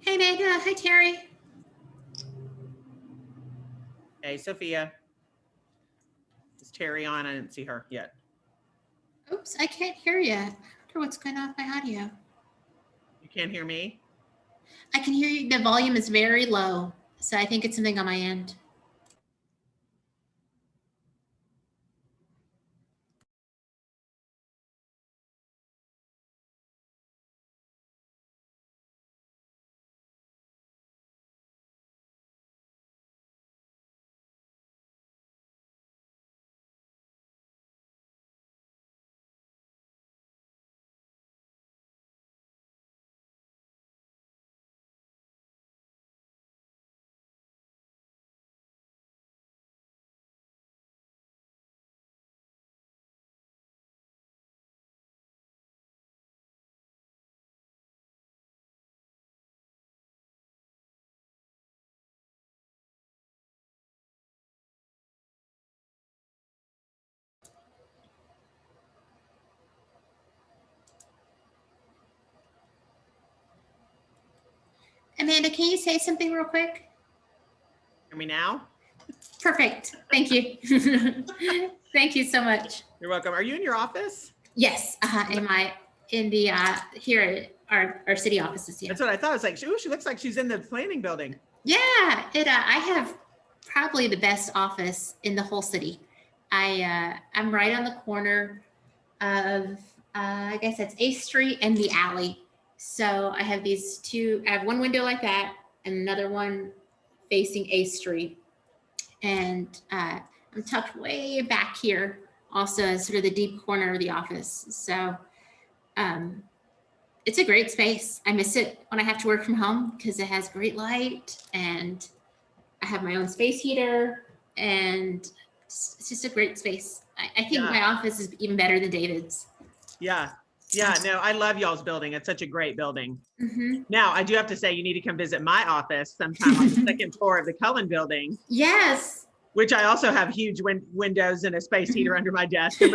Hey, Amanda. Hi, Terry. Hey, Sophia. Is Terry on? I didn't see her yet. Oops, I can't hear you. I wonder what's going on with my audio. You can't hear me? I can hear you. The volume is very low, so I think it's something on my end. Amanda, can you say something real quick? Hear me now? Perfect. Thank you. Thank you so much. You're welcome. Are you in your office? Yes. Am I in the here at our city offices? Yeah. That's what I thought. I was like, ooh, she looks like she's in the planning building. Yeah. I have probably the best office in the whole city. I'm right on the corner of I guess that's 8th Street and the alley. So I have these two. I have one window like that and another one facing 8th Street, and I'm tucked way back here, also as sort of the deep corner of the office. So it's a great space. I miss it when I have to work from home because it has great light and I have my own space heater, and it's just a great space. I think my office is even better than David's. Yeah. Yeah. No, I love y'all's building. It's such a great building. Mm-hmm. Now, I do have to say, you need to come visit my office sometime on the second floor of the Cullen building. Yes. Which I also have huge windows and a space heater under my desk. When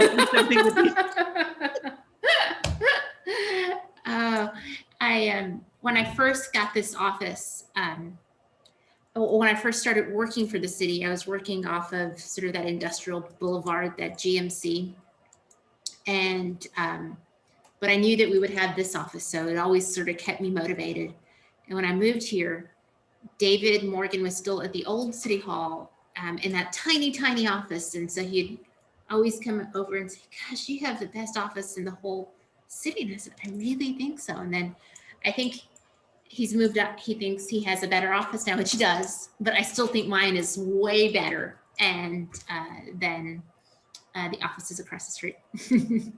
I first got this office, when I first started working for the city, I was working off of sort of that industrial boulevard, that GMC. And, but I knew that we would have this office. So it always sort of kept me motivated. And when I moved here, David Morgan was still at the old city hall in that tiny, tiny office. And so he'd always come over and say, gosh, you have the best office in the whole city. And I said, I really think so. And then I think he's moved up. He thinks he has a better office now, which he does, but I still think mine is way better and than the offices across the street.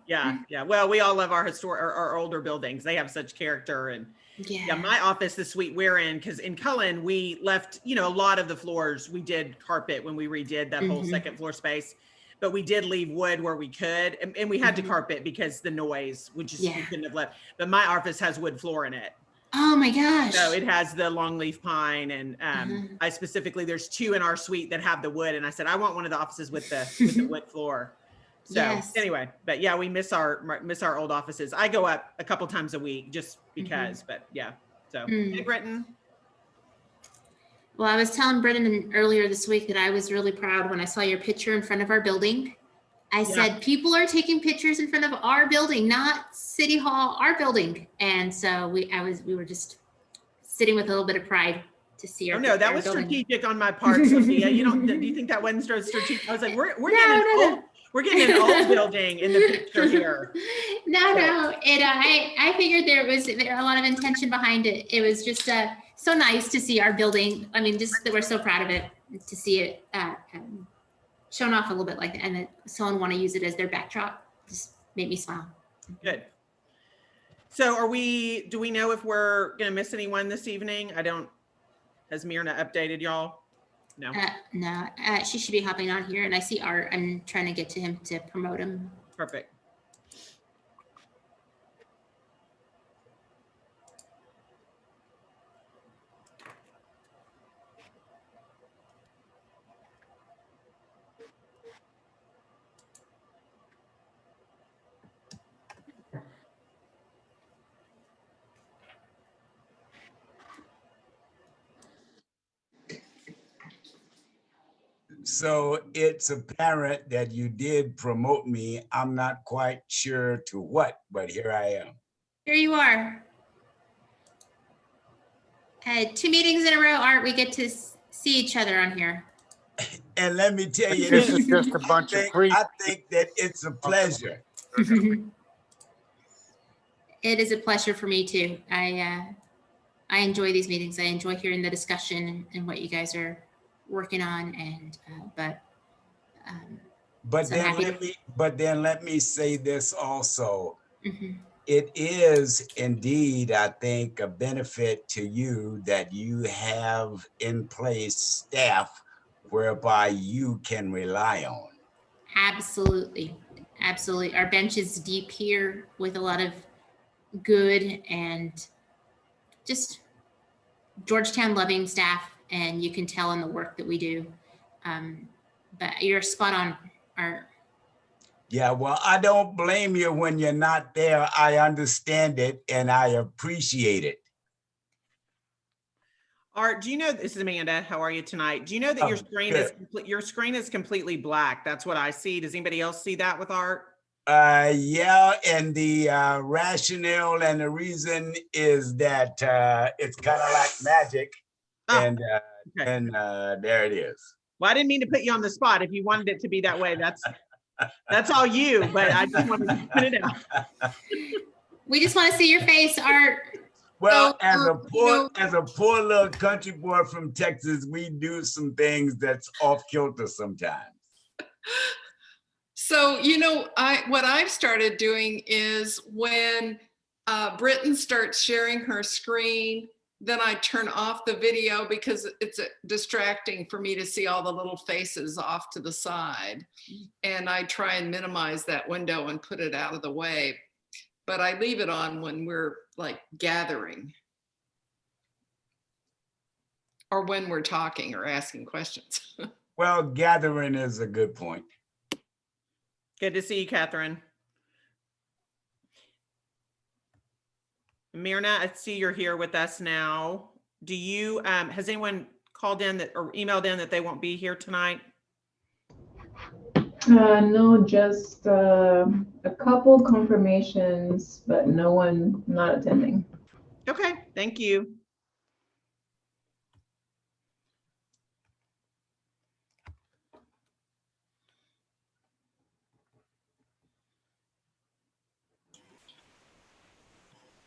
Yeah. Well, we all love our older buildings. They have such character. And yeah, my office, the suite we're in, because in Cullen, we left, a lot of the floors. We did carpet when we redid that whole second floor space, but we did leave wood where we could. And we had to carpet because the noise, we couldn't have left. But my office has wood floor in it. Oh my gosh. So it has the longleaf pine. And I specifically, there's 2 in our suite that have the wood. And I said, I want one of the offices with the wood floor. So anyway, but yeah, we miss our old offices. I go up a couple times a week just because, but yeah. So hey, Britton. Well, I was telling Brendan earlier this week that I was really proud when I saw your picture in front of our building. I said, people are taking pictures in front of our building, not City Hall, our building. And so we were just sitting with a little bit of pride to see our. Oh no, that was strategic on my part, Sophia. Do you think that wasn't strategic? I was like, we're getting an old building in the picture here. No. I figured there was a lot of intention behind it. It was just so nice to see our building. I mean, just that we're so proud of it, to see it shown off a little bit like that, and that someone want to use it as their backdrop just made me smile. Good. So do we know if we're going to miss anyone this evening? Has Myrna updated y'all? No. No, she should be hopping on here, and I see Art. I'm trying to get to him to promote him. Perfect. So it's apparent that you did promote me. I'm not quite sure to what, but here I am. Here you are. 2 meetings in a row, Art. We get to see each other on here. And let me tell you, This is just a bunch of creep. I think that it's a pleasure. It is a pleasure for me too. I enjoy these meetings. I enjoy hearing the discussion and what you guys are working on. And But so then let me say this also. Mhm. It is indeed, I think, a benefit to you that you have in place staff whereby you can rely on. Absolutely. Absolutely. Our bench is deep here with a lot of good and just Georgetown loving staff, and you can tell in the work that we do. But you're spot on, Art. Yeah, well, I don't blame you when you're not there. I understand it and I appreciate it. Art, do you know, this is Amanda, how are you tonight? Do you know that your screen is completely black? That's what I see. Does anybody else see that with Art? Yeah, and the rationale and the reason is that it's kind of like magic. And there it is. Well, I didn't mean to put you on the spot. If you wanted it to be that way, that's all you, but I just wanted to put it out. We just want to see your face, Art. Well, so, as a poor little country boy from Texas, we do some things that's off kilter sometimes. So, what I've started doing is when Britton starts sharing her screen, then I turn off the video because it's distracting for me to see all the little faces off to the side. And I try and minimize that window and put it out of the way. But I leave it on when we're like gathering or when we're talking or asking questions. Well, gathering is a good point. Good to see you, Catherine. Myrna, I see you're here with us now. Do you, has anyone called in or emailed in that they won't be here tonight? No, just a couple confirmations, but no one not attending. Okay, thank you.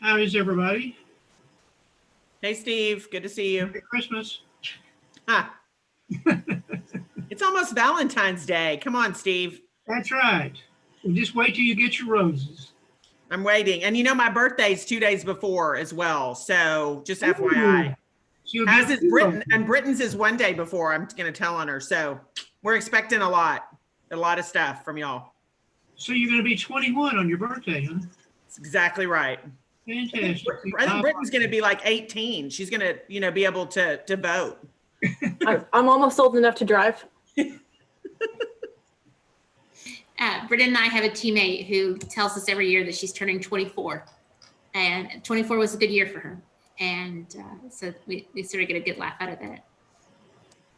How is everybody? Hey, Steve, good to see you. Merry Christmas. Ah. It's almost Valentine's Day. Come on, Steve. That's right. Well, just wait till you get your roses. I'm waiting. And my birthday's 2 days before as well. So just FYI. So as is Britton, and Britton's is 1 day before. I'm going to tell on her. So we're expecting a lot of stuff from y'all. So you're going to be 21 on your birthday, huh? That's exactly right. Fantastic. I think Britton's going to be like 18. She's going to be able to vote. I'm almost old enough to drive. Britta and I have a teammate who tells us every year that she's turning 24, and 24 was a good year for her. And so we sort of get a good laugh out of that.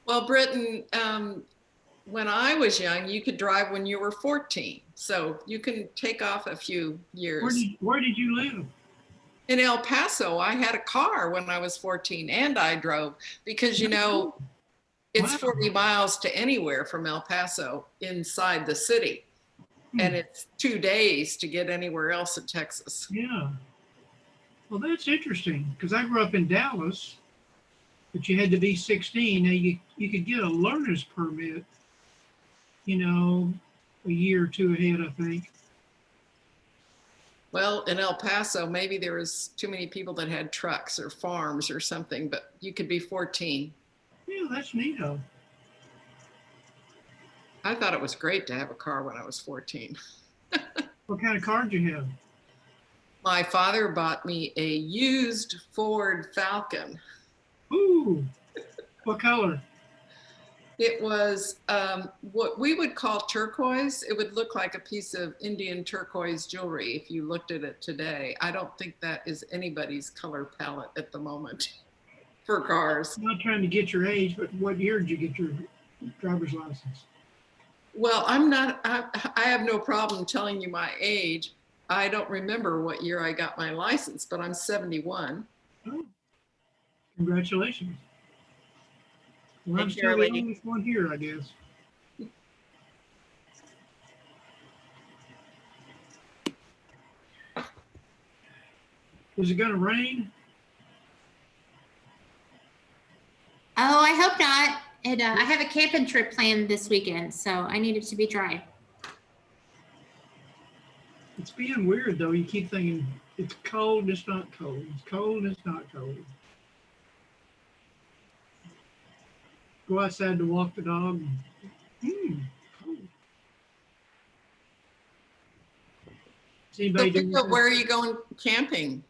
Well, Britton, when I was young, you could drive when you were 14. So you can take off a few years. Where did you live? In El Paso. I had a car when I was 14 and I drove because, it's 40 miles to anywhere from El Paso inside the city. And it's 2 days to get anywhere else in Texas. Yeah. Well, that's interesting because I grew up in Dallas, but you had to be 16. Now you could get a learner's permit, a year or two ahead, I think. Well, in El Paso, maybe there was too many people that had trucks or farms or something, but you could be 14. Yeah, that's neato. I thought it was great to have a car when I was 14. What kind of car did you have? My father bought me a used Ford Falcon. Ooh, what color? It was what we would call turquoise. It would look like a piece of Indian turquoise jewelry if you looked at it today. I don't think that is anybody's color palette at the moment for cars. I'm not trying to get your age, but what year did you get your driver's license? Well, I have no problem telling you my age. I don't remember what year I got my license, but I'm 71. Oh, congratulations. Well, Hey, I'm still the Shirley. oldest one here, I guess. Is it going to rain? Oh, I hope not. And I have a camping trip planned this weekend, so I need it to be dry. It's being weird though. You keep thinking it's cold and it's not cold. It's cold and it's not cold. Go outside to walk the dog. Cold. Is anybody doing So where are you going camping?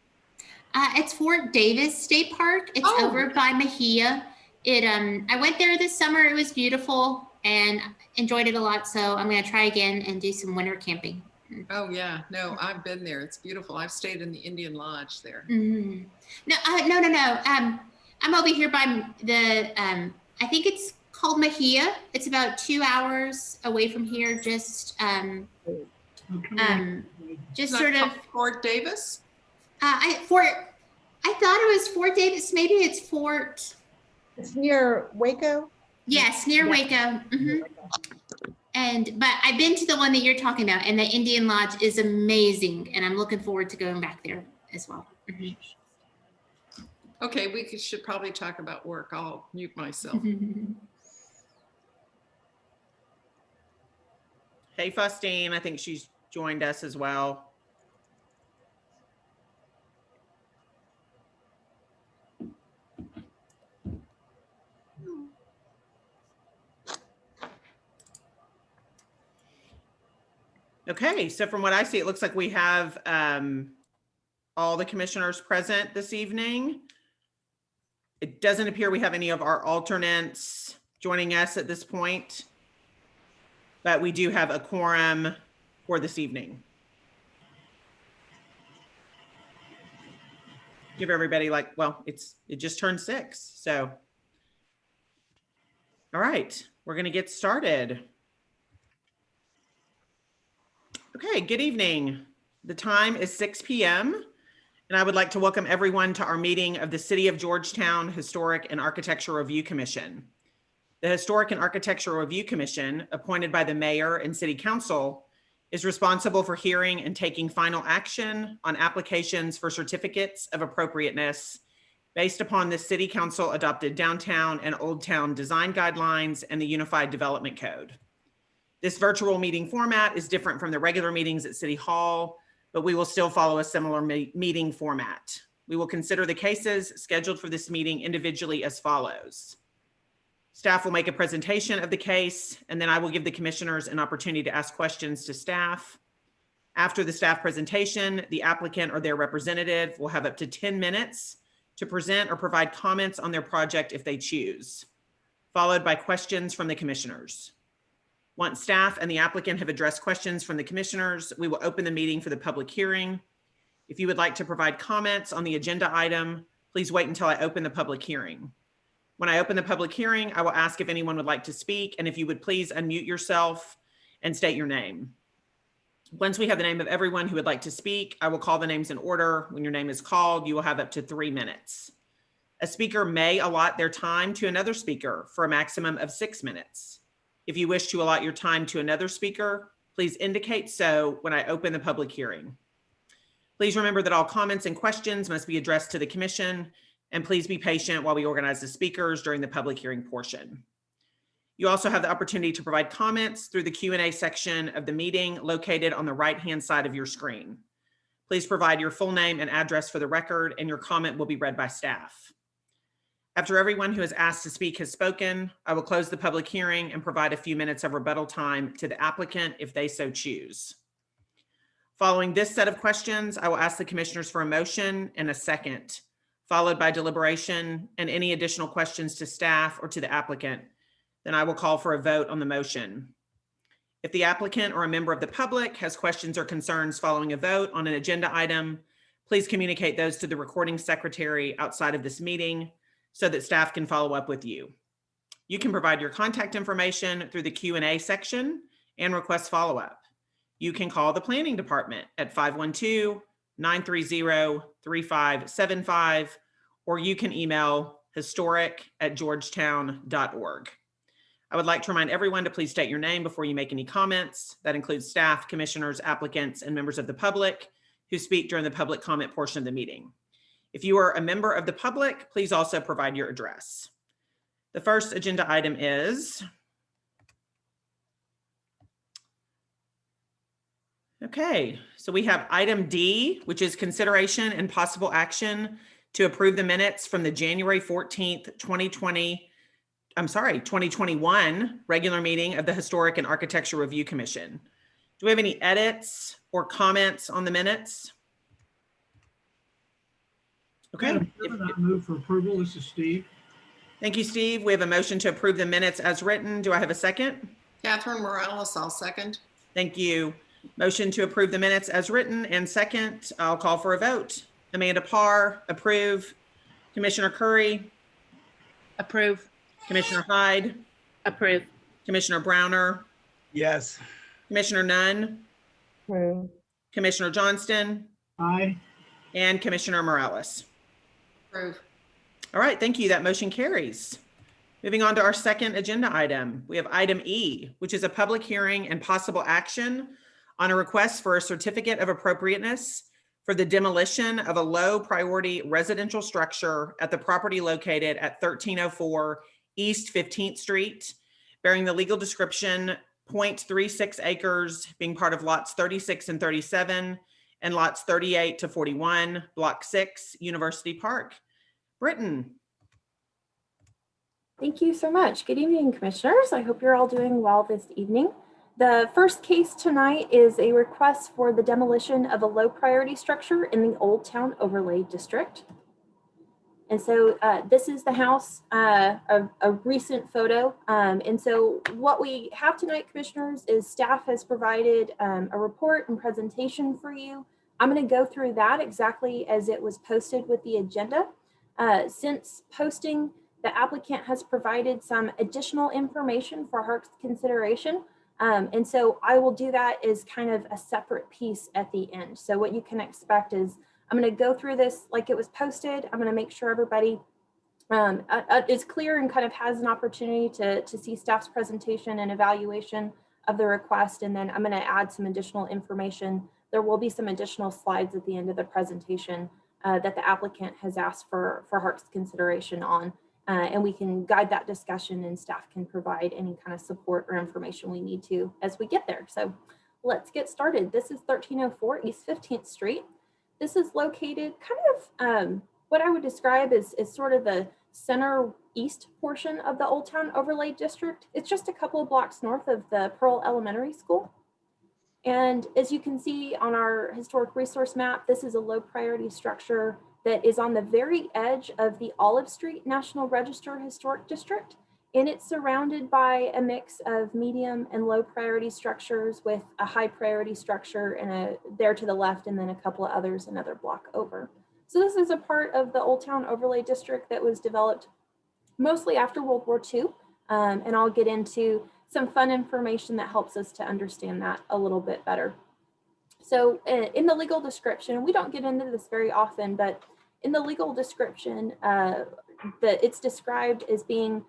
It's Fort Davis State Park. It's over by Mejia. I went there this summer. It was beautiful and enjoyed it a lot. So I'm going to try again and do some winter camping. Oh yeah, no, I've been there. It's beautiful. I've stayed in the Indian Lodge there. Mm-hmm. No. I'm over here by the, I think it's called Mejia. It's about 2 hours away from here. Just sort of Fort Davis. I thought it was Fort Davis. Maybe it's Fort. It's near Waco. Yes, near Waco. Mm-hmm. But I've been to the one that you're talking about, and the Indian Lodge is amazing, and I'm looking forward to going back there as well. Mm-hmm. Okay, we should probably talk about work. I'll mute myself. Hey, Faustine, I think she's joined us as well. Okay, so from what I see, it looks like we have all the commissioners present this evening. It doesn't appear we have any of our alternates joining us at this point, but we do have a quorum for this evening. Give everybody it just turned 6. So, all right, we're gonna get started. Okay, good evening. The time is 6 p.m. and I would like to welcome everyone to our meeting of the City of Georgetown Historic and Architectural Review Commission. The Historic and Architectural Review Commission, appointed by the Mayor and City Council, is responsible for hearing and taking final action on applications for certificates of appropriateness based upon the City Council adopted Downtown and Old Town design guidelines and the Unified Development Code. This virtual meeting format is different from the regular meetings at City Hall, but we will still follow a similar meeting format. We will consider the cases scheduled for this meeting individually as follows. Staff will make a presentation of the case, and then I will give the commissioners an opportunity to ask questions to staff. After the staff presentation, the applicant or their representative will have up to 10 minutes to present or provide comments on their project if they choose, followed by questions from the commissioners. Once staff and the applicant have addressed questions from the commissioners, we will open the meeting for the public hearing. If you would like to provide comments on the agenda item, please wait until I open the public hearing. When I open the public hearing, I will ask if anyone would like to speak, and if you would please unmute yourself and state your name. Once we have the name of everyone who would like to speak, I will call the names in order. When your name is called, you will have up to 3 minutes. A speaker may allot their time to another speaker for a maximum of 6 minutes. If you wish to allot your time to another speaker, please indicate so when I open the public hearing. Please remember that all comments and questions must be addressed to the commission, and please be patient while we organize the speakers during the public hearing portion. You also have the opportunity to provide comments through the Q&A section of the meeting located on the right-hand side of your screen. Please provide your full name and address for the record, and your comment will be read by staff. After everyone who has asked to speak has spoken, I will close the public hearing and provide a few minutes of rebuttal time to the applicant if they so choose. Following this set of questions, I will ask the commissioners for a motion and a second, followed by deliberation and any additional questions to staff or to the applicant. Then I will call for a vote on the motion. If the applicant or a member of the public has questions or concerns following a vote on an agenda item, please communicate those to the recording secretary outside of this meeting so that staff can follow up with you. You can provide your contact information through the Q&A section and request follow-up. You can call the planning department at 512-930-3575, or you can email historic@georgetown.org. I would like to remind everyone to please state your name before you make any comments. That includes staff, commissioners, applicants, and members of the public who speak during the public comment portion of the meeting. If you are a member of the public, please also provide your address. The first agenda item is, okay, so we have item D, which is consideration and possible action to approve the minutes from the January 14th, 2021 regular meeting of the Historic and Architecture Review Commission. Do we have any edits or comments on the minutes? Okay. Madam Chairman, I move for approval. This is Steve. Thank you, Steve. We have a motion to approve the minutes as written. Do I have a second? Catherine Morales, I'll second. Thank you. Motion to approve the minutes as written and second. I'll call for a vote. Amanda Parr, approve. Commissioner Curry, Approve. Commissioner Hyde, Approve. Commissioner Browner, Yes. Commissioner Nunn, Approve. Commissioner Johnston, Aye. and Commissioner Morales. Approve. All right, thank you. That motion carries. Moving on to our second agenda item, we have item E, which is a public hearing and possible action on a request for a certificate of appropriateness for the demolition of a low priority residential structure at the property located at 1304 East 15th Street, bearing the legal description 0.36 acres, being part of lots 36 and 37 and lots 38 to 41, block 6, University Park. Britton. Thank you so much. Good evening, commissioners. I hope you're all doing well this evening. The first case tonight is a request for the demolition of a low priority structure in the Old Town Overlay District. And so this is the house, a recent photo. And so what we have tonight, commissioners, is staff has provided a report and presentation for you. I'm going to go through that exactly as it was posted with the agenda. Since posting, the applicant has provided some additional information for Harc's consideration. And so I will do that as kind of a separate piece at the end. So what you can expect is I'm going to go through this like it was posted. I'm going to make sure everybody is clear and kind of has an opportunity to see staff's presentation and evaluation of the request. And then I'm going to add some additional information. There will be some additional slides at the end of the presentation that the applicant has asked for Harc's consideration on. And we can guide that discussion and staff can provide any kind of support or information we need to as we get there. So let's get started. This is 1304 East 15th Street. This is located kind of what I would describe as sort of the center east portion of the Old Town Overlay District. It's just a couple of blocks north of the Pearl Elementary School. And as you can see on our historic resource map, this is a low priority structure that is on the very edge of the Olive Street National Register Historic District. And it's surrounded by a mix of medium and low priority structures with a high priority structure and a there to the left, and then a couple of others another block over. So this is a part of the Old Town Overlay District that was developed mostly after World War II. And I'll get into some fun information that helps us to understand that a little bit better. So in the legal description, we don't get into this very often, but in the legal description, it's described as being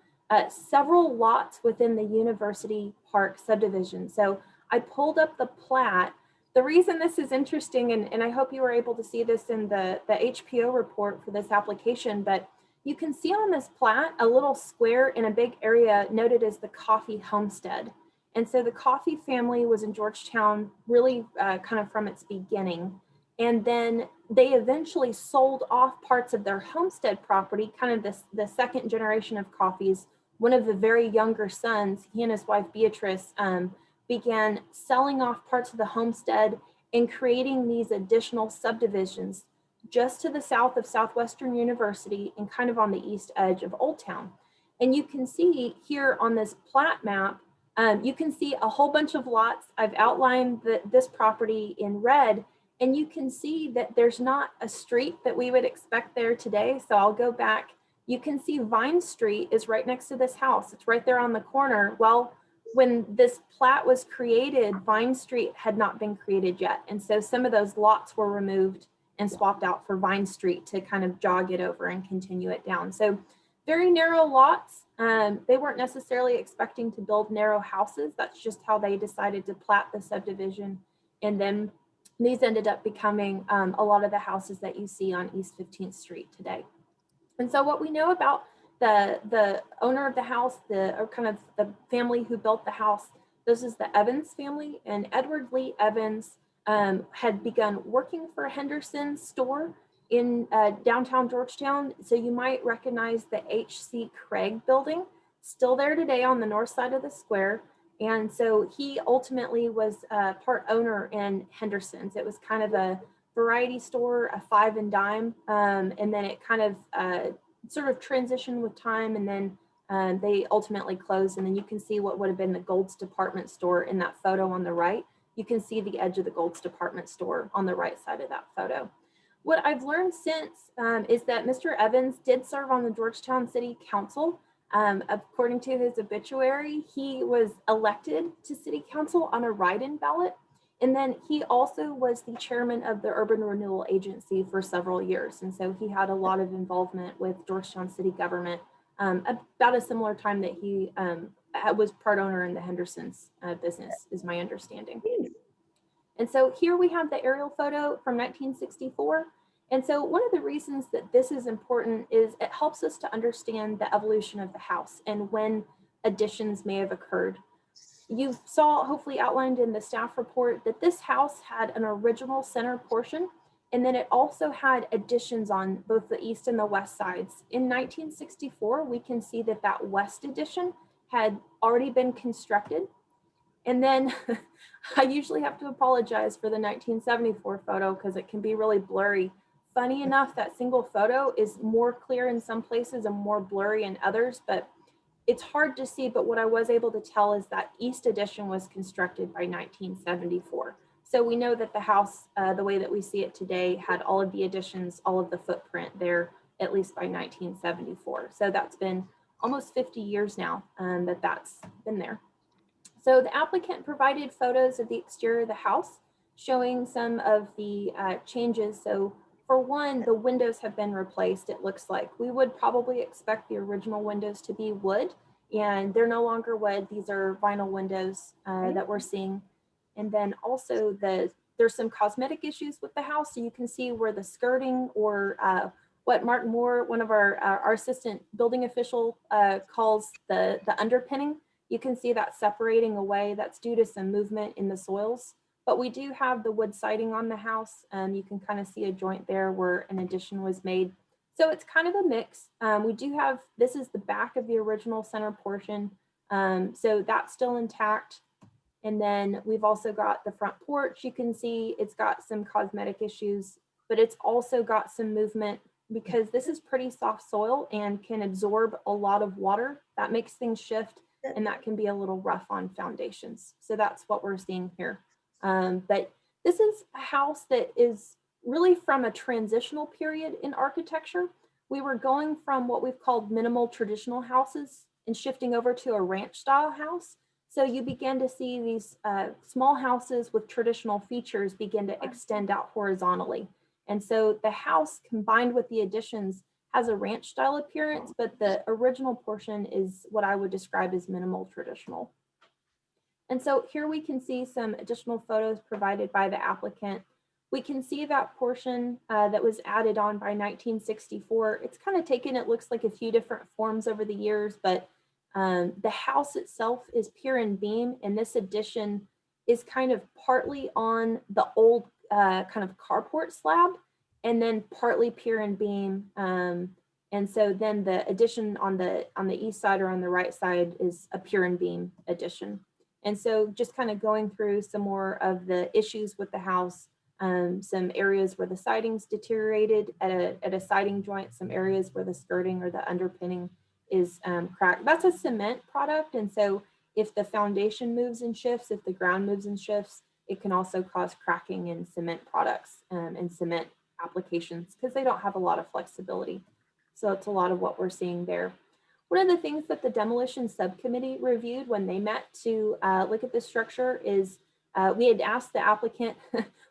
several lots within the University Park subdivision. So I pulled up the plat. The reason this is interesting, and I hope you were able to see this in the HPO report for this application, but you can see on this plat a little square in a big area noted as the Coffee Homestead. And so the Coffee family was in Georgetown really kind of from its beginning. And then they eventually sold off parts of their homestead property, kind of the second generation of Coffees. One of the very younger sons, he and his wife Beatrice, began selling off parts of the homestead and creating these additional subdivisions just to the south of Southwestern University and kind of on the east edge of Old Town. And you can see here on this plat map, you can see a whole bunch of lots. I've outlined this property in red, and you can see that there's not a street that we would expect there today. So I'll go back. You can see Vine Street is right next to this house. It's right there on the corner. Well, when this plat was created, Vine Street had not been created yet. And so some of those lots were removed and swapped out for Vine Street to kind of jog it over and continue it down. So very narrow lots. They weren't necessarily expecting to build narrow houses. That's just how they decided to plat the subdivision. And then these ended up becoming a lot of the houses that you see on East 15th Street today. And so what we know about the owner of the house, or kind of the family who built the house, this is the Evans family, and Edward Lee Evans had begun working for a Henderson store in downtown Georgetown. So you might recognize the H.C. Craig building, still there today on the north side of the square. And so he ultimately was part owner in Henderson's. It was kind of a variety store, a five and dime, and then it kind of sort of transitioned with time, and then they ultimately closed. And then you can see what would have been the Gold's department store in that photo on the right. You can see the edge of the Gold's department store on the right side of that photo. What I've learned since is that Mr. Evans did serve on the Georgetown City Council. According to his obituary, he was elected to City Council on a write-in ballot. And then he also was the chairman of the Urban Renewal Agency for several years. And so he had a lot of involvement with Georgetown City government about a similar time that he was part owner in the Henderson's business, is my understanding. And so here we have the aerial photo from 1964. And so one of the reasons that this is important is it helps us to understand the evolution of the house and when additions may have occurred. You saw hopefully outlined in the staff report that this house had an original center portion, and then it also had additions on both the east and the west sides. In 1964, we can see that that west addition had already been constructed. And then I usually have to apologize for the 1974 photo because it can be really blurry. Funny enough, that single photo is more clear in some places and more blurry in others, but it's hard to see. But what I was able to tell is that east addition was constructed by 1974. So we know that the house, the way that we see it today, had all of the additions, all of the footprint there, at least by 1974. So that's been almost 50 years now that's been there. So the applicant provided photos of the exterior of the house, showing some of the changes. So for one, the windows have been replaced, it looks like. We would probably expect the original windows to be wood, and they're no longer wood. These are vinyl windows that we're seeing. And then also there's some cosmetic issues with the house. So you can see where the skirting, or what Mark Moore, one of our assistant building official, calls the underpinning. You can see that separating away. That's due to some movement in the soils. But we do have the wood siding on the house. You can kind of see a joint there where an addition was made. So it's kind of a mix. We do have, this is the back of the original center portion. So that's still intact. And then we've also got the front porch. You can see it's got some cosmetic issues, but it's also got some movement because this is pretty soft soil and can absorb a lot of water. That makes things shift, and that can be a little rough on foundations. So that's what we're seeing here. But this is a house that is really from a transitional period in architecture. We were going from what we've called minimal traditional houses and shifting over to a ranch style house. So you begin to see these small houses with traditional features begin to extend out horizontally. And so the house combined with the additions has a ranch style appearance, but the original portion is what I would describe as minimal traditional. And so here we can see some additional photos provided by the applicant. We can see that portion that was added on by 1964. It's kind of taken, it looks like a few different forms over the years, but the house itself is pier and beam, and this addition is kind of partly on the old kind of carport slab, and then partly pier and beam. And so then the addition on the east side or on the right side is a pier and beam addition. And so just kind of going through some more of the issues with the house, some areas where the siding's deteriorated at a siding joint, some areas where the skirting or the underpinning is cracked. That's a cement product. And so if the foundation moves and shifts, if the ground moves and shifts, it can also cause cracking in cement products and cement applications because they don't have a lot of flexibility. So it's a lot of what we're seeing there. One of the things that the demolition subcommittee reviewed when they met to look at this structure is we had asked the applicant,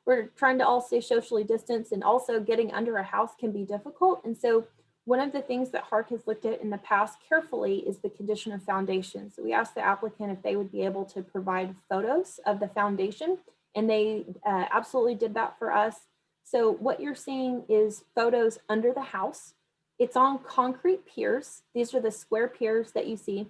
we're trying to all stay socially distanced, and also getting under a house can be difficult. And so one of the things that Harc has looked at in the past carefully is the condition of foundation. So we asked the applicant if they would be able to provide photos of the foundation, and they absolutely did that for us. So what you're seeing is photos under the house. It's on concrete piers. These are the square piers that you see.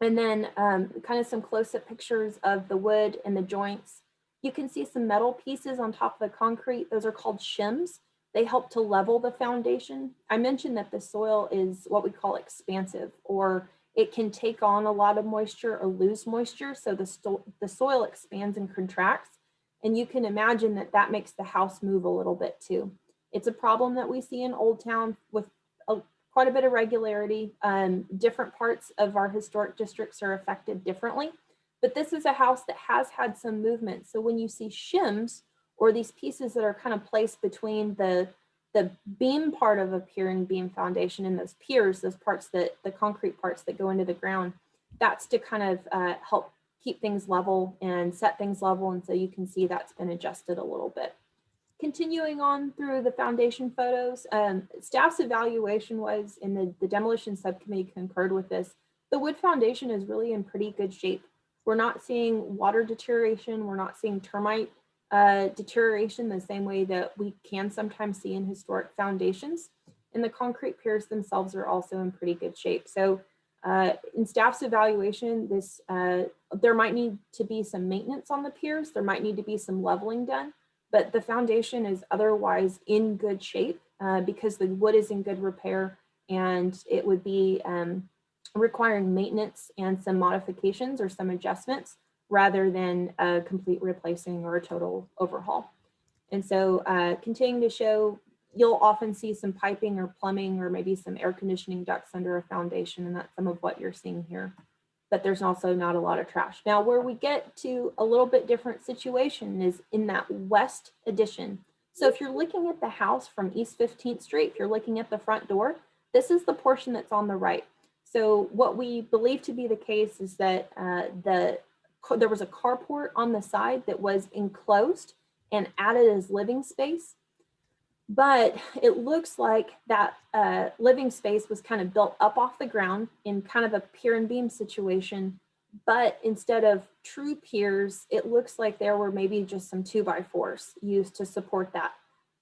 And then kind of some close-up pictures of the wood and the joints. You can see some metal pieces on top of the concrete. Those are called shims. They help to level the foundation. I mentioned that the soil is what we call expansive, or it can take on a lot of moisture or lose moisture. So the soil expands and contracts. And you can imagine that that makes the house move a little bit too. It's a problem that we see in Old Town with quite a bit of regularity. Different parts of our historic districts are affected differently, but this is a house that has had some movement. So when you see shims, or these pieces that are kind of placed between the beam part of a pier and beam foundation and those piers, those parts that the concrete parts that go into the ground, that's to kind of help keep things level and set things level. And so you can see that's been adjusted a little bit. Continuing on through the foundation photos, staff's evaluation was, and the demolition subcommittee concurred with this, the wood foundation is really in pretty good shape. We're not seeing water deterioration. We're not seeing termite deterioration the same way that we can sometimes see in historic foundations. And the concrete piers themselves are also in pretty good shape. So in staff's evaluation, this there might need to be some maintenance on the piers. There might need to be some leveling done. But the foundation is otherwise in good shape because the wood is in good repair, and it would be requiring maintenance and some modifications or some adjustments rather than a complete replacing or a total overhaul. And so continuing to show, you'll often see some piping or plumbing or maybe some air conditioning ducts under a foundation, and that's some of what you're seeing here. But there's also not a lot of trash. Now, where we get to a little bit different situation is in that west addition. So if you're looking at the house from East 15th Street, if you're looking at the front door, this is the portion that's on the right. So what we believe to be the case is that there was a carport on the side that was enclosed and added as living space. But it looks like that living space was kind of built up off the ground in kind of a pier and beam situation. But instead of true piers, it looks like there were maybe just some 2x4s used to support that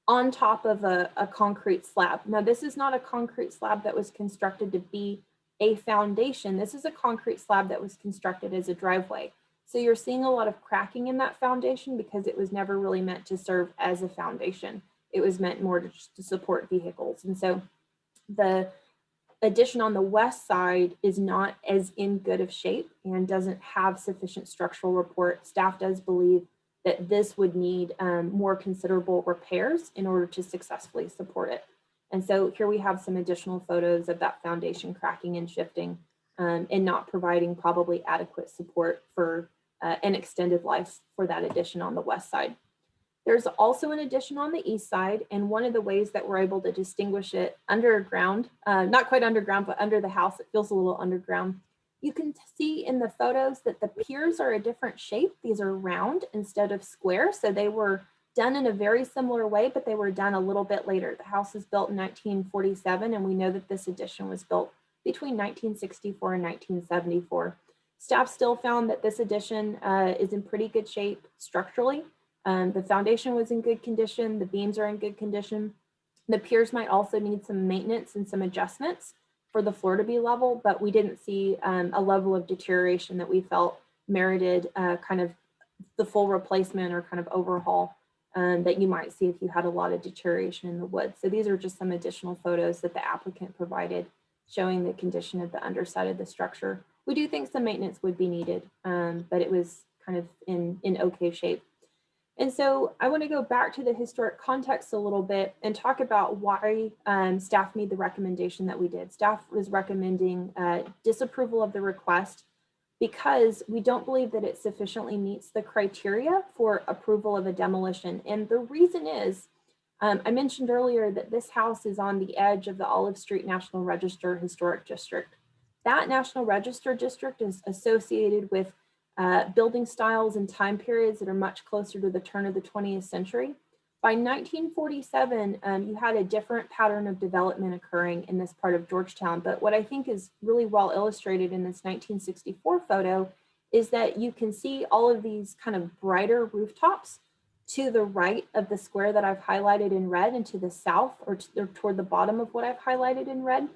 on top of a concrete slab. Now, this is not a concrete slab that was constructed to be a foundation. This is a concrete slab that was constructed as a driveway. So you're seeing a lot of cracking in that foundation because it was never really meant to serve as a foundation. It was meant more to support vehicles. And so the addition on the west side is not as in good of shape and doesn't have sufficient structural report. Staff does believe that this would need more considerable repairs in order to successfully support it. And so here we have some additional photos of that foundation cracking and shifting and not providing probably adequate support for an extended life for that addition on the west side. There's also an addition on the east side, and one of the ways that we're able to distinguish it underground, not quite underground, but under the house, it feels a little underground. You can see in the photos that the piers are a different shape. These are round instead of square, so they were done in a very similar way, but they were done a little bit later. The house was built in 1947, and we know that this addition was built between 1964 and 1974. Staff still found that this addition is in pretty good shape structurally. The foundation was in good condition. The beams are in good condition. The piers might also need some maintenance and some adjustments for the floor to be level, but we didn't see a level of deterioration that we felt merited kind of the full replacement or kind of overhaul that you might see if you had a lot of deterioration in the wood. So these are just some additional photos that the applicant provided showing the condition of the underside of the structure. We do think some maintenance would be needed, but it was kind of in okay shape. And so I want to go back to the historic context a little bit and talk about why staff made the recommendation that we did. Staff was recommending disapproval of the request because we don't believe that it sufficiently meets the criteria for approval of a demolition. And the reason is I mentioned earlier that this house is on the edge of the Olive Street National Register Historic District. That National Register District is associated with building styles and time periods that are much closer to the turn of the 20th century. By 1947, you had a different pattern of development occurring in this part of Georgetown. But what I think is really well illustrated in this 1964 photo is that you can see all of these kind of brighter rooftops to the right of the square that I've highlighted in red and to the south or toward the bottom of what I've highlighted in red.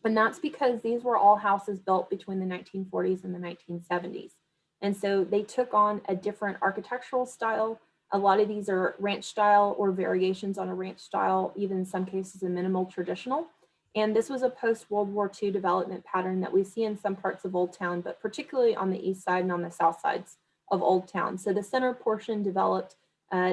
And that's because these were all houses built between the 1940s and the 1970s. And so they took on a different architectural style. A lot of these are ranch style or variations on a ranch style, even in some cases a minimal traditional. And this was a post-World War II development pattern that we see in some parts of Old Town, but particularly on the east side and on the south sides of Old Town. So the center portion developed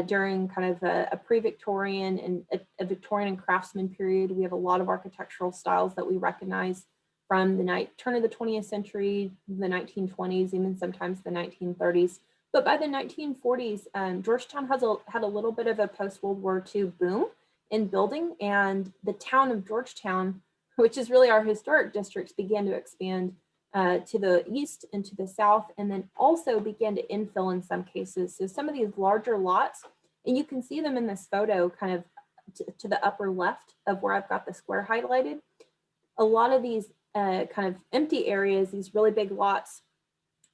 during kind of a pre-Victorian and a Victorian and craftsman period. We have a lot of architectural styles that we recognize from the turn of the 20th century, the 1920s, even sometimes the 1930s. But by the 1940s, Georgetown had a little bit of a post-World War II boom in building, and the town of Georgetown, which is really our historic districts, began to expand to the east and to the south, and then also began to infill in some cases. So some of these larger lots, and you can see them in this photo kind of to the upper left of where I've got the square highlighted. A lot of these kind of empty areas, these really big lots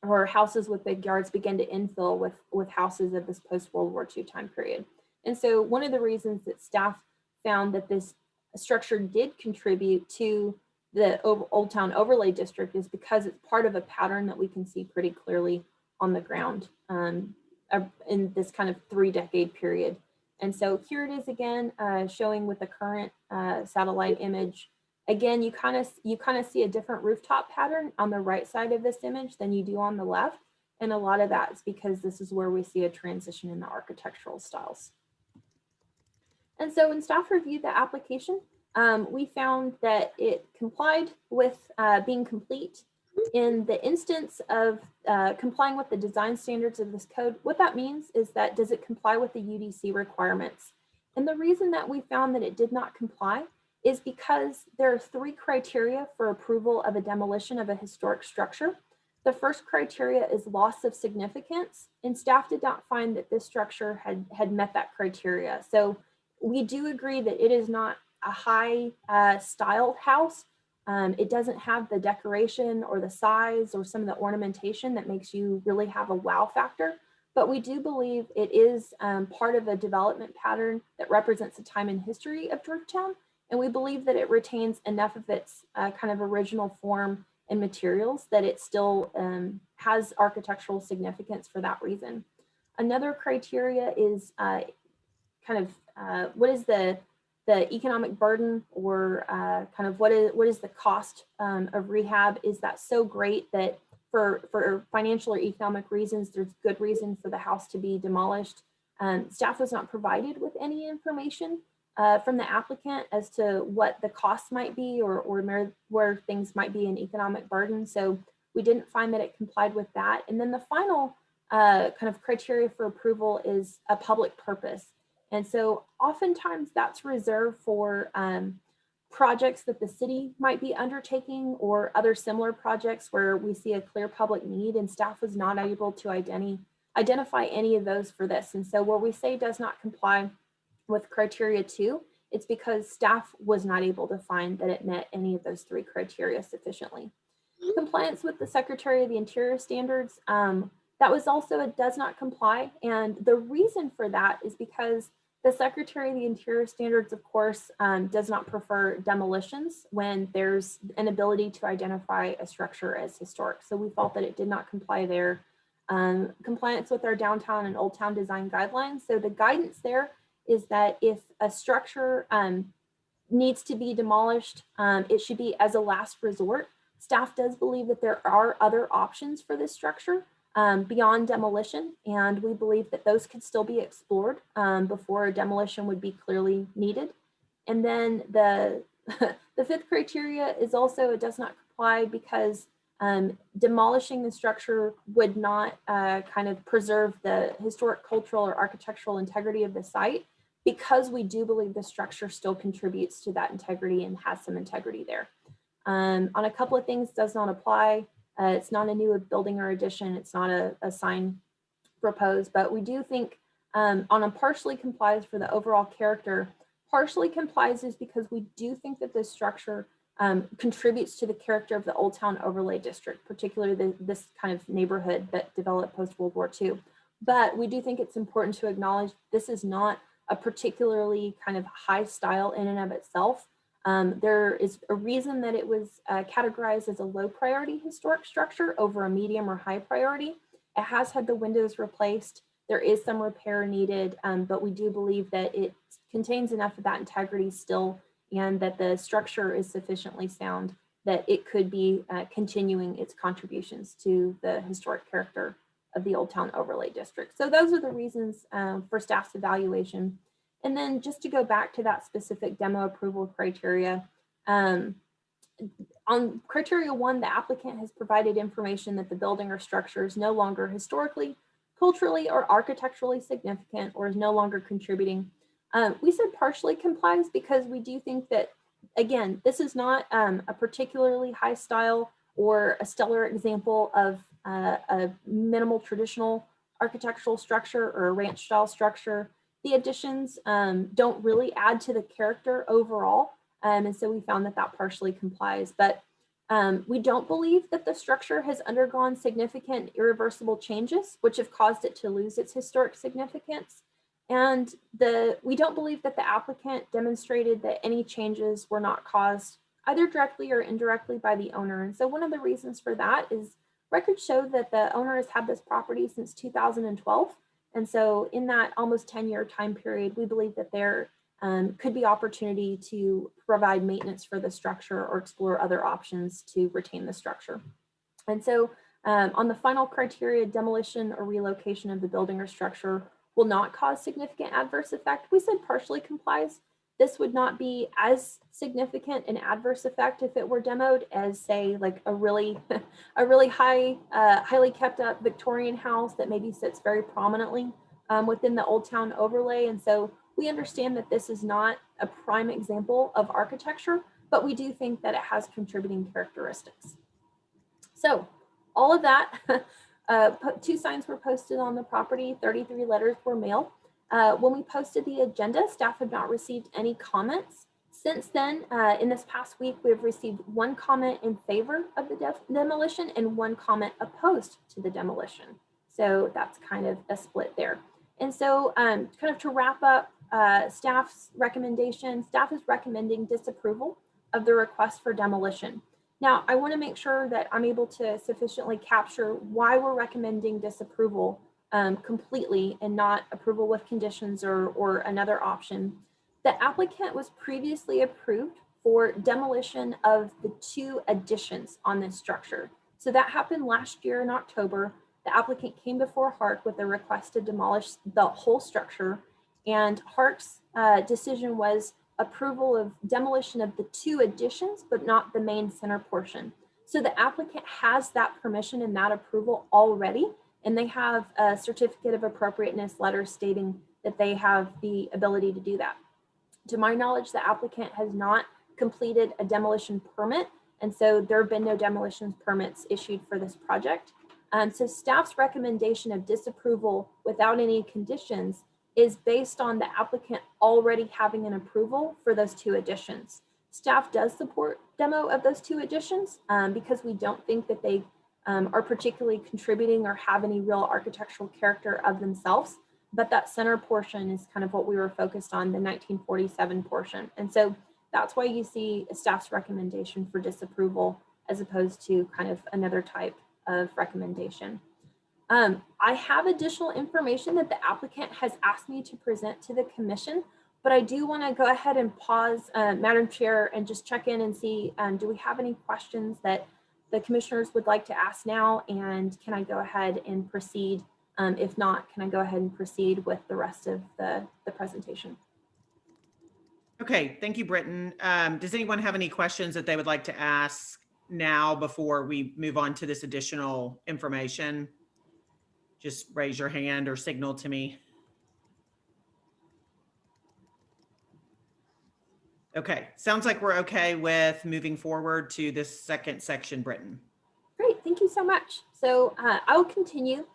or houses with big yards, begin to infill with houses of this post-World War II time period. And so one of the reasons that staff found that this structure did contribute to the Old Town Overlay District is because it's part of a pattern that we can see pretty clearly on the ground in this kind of 3-decade period. And so here it is again, showing with the current satellite image. Again, you kind of see a different rooftop pattern on the right side of this image than you do on the left. And a lot of that is because this is where we see a transition in the architectural styles. And so when staff reviewed the application, we found that it complied with being complete. In the instance of complying with the design standards of this code, what that means is that does it comply with the UDC requirements? And the reason that we found that it did not comply is because there are 3 criteria for approval of a demolition of a historic structure. The first criteria is loss of significance, and staff did not find that this structure had met that criteria. So we do agree that it is not a high styled house. It doesn't have the decoration or the size or some of the ornamentation that makes you really have a wow factor. But we do believe it is part of a development pattern that represents a time in history of Georgetown. And we believe that it retains enough of its kind of original form and materials that it still has architectural significance for that reason. Another criteria is what is the economic burden, or kind of what is the cost of rehab? Is that so great that for financial or economic reasons, there's good reason for the house to be demolished? Staff was not provided with any information from the applicant as to what the costs might be or where things might be an economic burden. So we didn't find that it complied with that. And then the final kind of criteria for approval is a public purpose. And so oftentimes that's reserved for projects that the city might be undertaking or other similar projects where we see a clear public need, and staff was not able to identify any of those for this. And so where we say does not comply with criteria 2, it's because staff was not able to find that it met any of those 3 criteria sufficiently. Compliance with the Secretary of the Interior standards, that was also a does not comply. And the reason for that is because the Secretary of the Interior standards, of course, does not prefer demolitions when there's an ability to identify a structure as historic. So we felt that it did not comply there. Compliance with our downtown and old town design guidelines. So the guidance there is that if a structure needs to be demolished, it should be as a last resort. Staff does believe that there are other options for this structure beyond demolition, and we believe that those could still be explored before a demolition would be clearly needed. And then the 5th criteria is also it does not comply because demolishing the structure would not kind of preserve the historic, cultural, or architectural integrity of the site. because we do believe the structure still contributes to that integrity and has some integrity there. On a couple of things does not apply. It's not a new building or addition. It's not a sign proposed, but we do think on a partially complies for the overall character. Partially complies is because we do think that this structure contributes to the character of the Old Town Overlay District, particularly this kind of neighborhood that developed post-World War II. But we do think it's important to acknowledge this is not a particularly kind of high style in and of itself. There is a reason that it was categorized as a low priority historic structure over a medium or high priority. It has had the windows replaced. There is some repair needed, but we do believe that it contains enough of that integrity still, and that the structure is sufficiently sound that it could be continuing its contributions to the historic character of the Old Town Overlay District. So those are the reasons for staff's evaluation. And then just to go back to that specific demo approval criteria, on criteria 1, the applicant has provided information that the building or structure is no longer historically, culturally, or architecturally significant, or is no longer contributing. We said partially complies because we do think that, again, this is not a particularly high style or a stellar example of a minimal traditional architectural structure or a ranch style structure. The additions don't really add to the character overall. And so we found that that partially complies, but we don't believe that the structure has undergone significant irreversible changes, which have caused it to lose its historic significance. And we don't believe that the applicant demonstrated that any changes were not caused either directly or indirectly by the owner. And so one of the reasons for that is records show that the owner has had this property since 2012. And so in that almost 10-year time period, we believe that there could be opportunity to provide maintenance for the structure or explore other options to retain the structure. And so on the final criteria, demolition or relocation of the building or structure will not cause significant adverse effect. We said partially complies. This would not be as significant an adverse effect if it were demoed as, say, like a really high, highly kept up Victorian house that maybe sits very prominently within the Old Town overlay. And so we understand that this is not a prime example of architecture, but we do think that it has contributing characteristics. So all of that, 2 signs were posted on the property, 33 letters were mailed. When we posted the agenda, staff had not received any comments. Since then, in this past week, we have received 1 comment in favor of the demolition and 1 comment opposed to the demolition. So that's kind of a split there. And so kind of to wrap up staff's recommendation, staff is recommending disapproval of the request for demolition. Now, I want to make sure that I'm able to sufficiently capture why we're recommending disapproval completely and not approval with conditions or another option. The applicant was previously approved for demolition of the 2 additions on this structure. So that happened last year in October. The applicant came before Harc with a request to demolish the whole structure, and Harc's decision was approval of demolition of the 2 additions, but not the main center portion. So the applicant has that permission and that approval already, and they have a certificate of appropriateness letter stating that they have the ability to do that. To my knowledge, the applicant has not completed a demolition permit, and so there have been no demolition permits issued for this project. So staff's recommendation of disapproval without any conditions is based on the applicant already having an approval for those 2 additions. Staff does support demo of those 2 additions because we don't think that they are particularly contributing or have any real architectural character of themselves, but that center portion is kind of what we were focused on, the 1947 portion. And so that's why you see a staff's recommendation for disapproval as opposed to kind of another type of recommendation. I have additional information that the applicant has asked me to present to the commission, but I do want to go ahead and pause, Madam Chair, and just check in and see, do we have any questions that the commissioners would like to ask now? And can I go ahead and proceed? If not, can I go ahead and proceed with the rest of the presentation? Okay, thank you, Britton. Does anyone have any questions that they would like to ask now before we move on to this additional information? Just raise your hand or signal to me. Okay, sounds like we're okay with moving forward to this second section, Britton. Great, thank you so much. So I'll continue.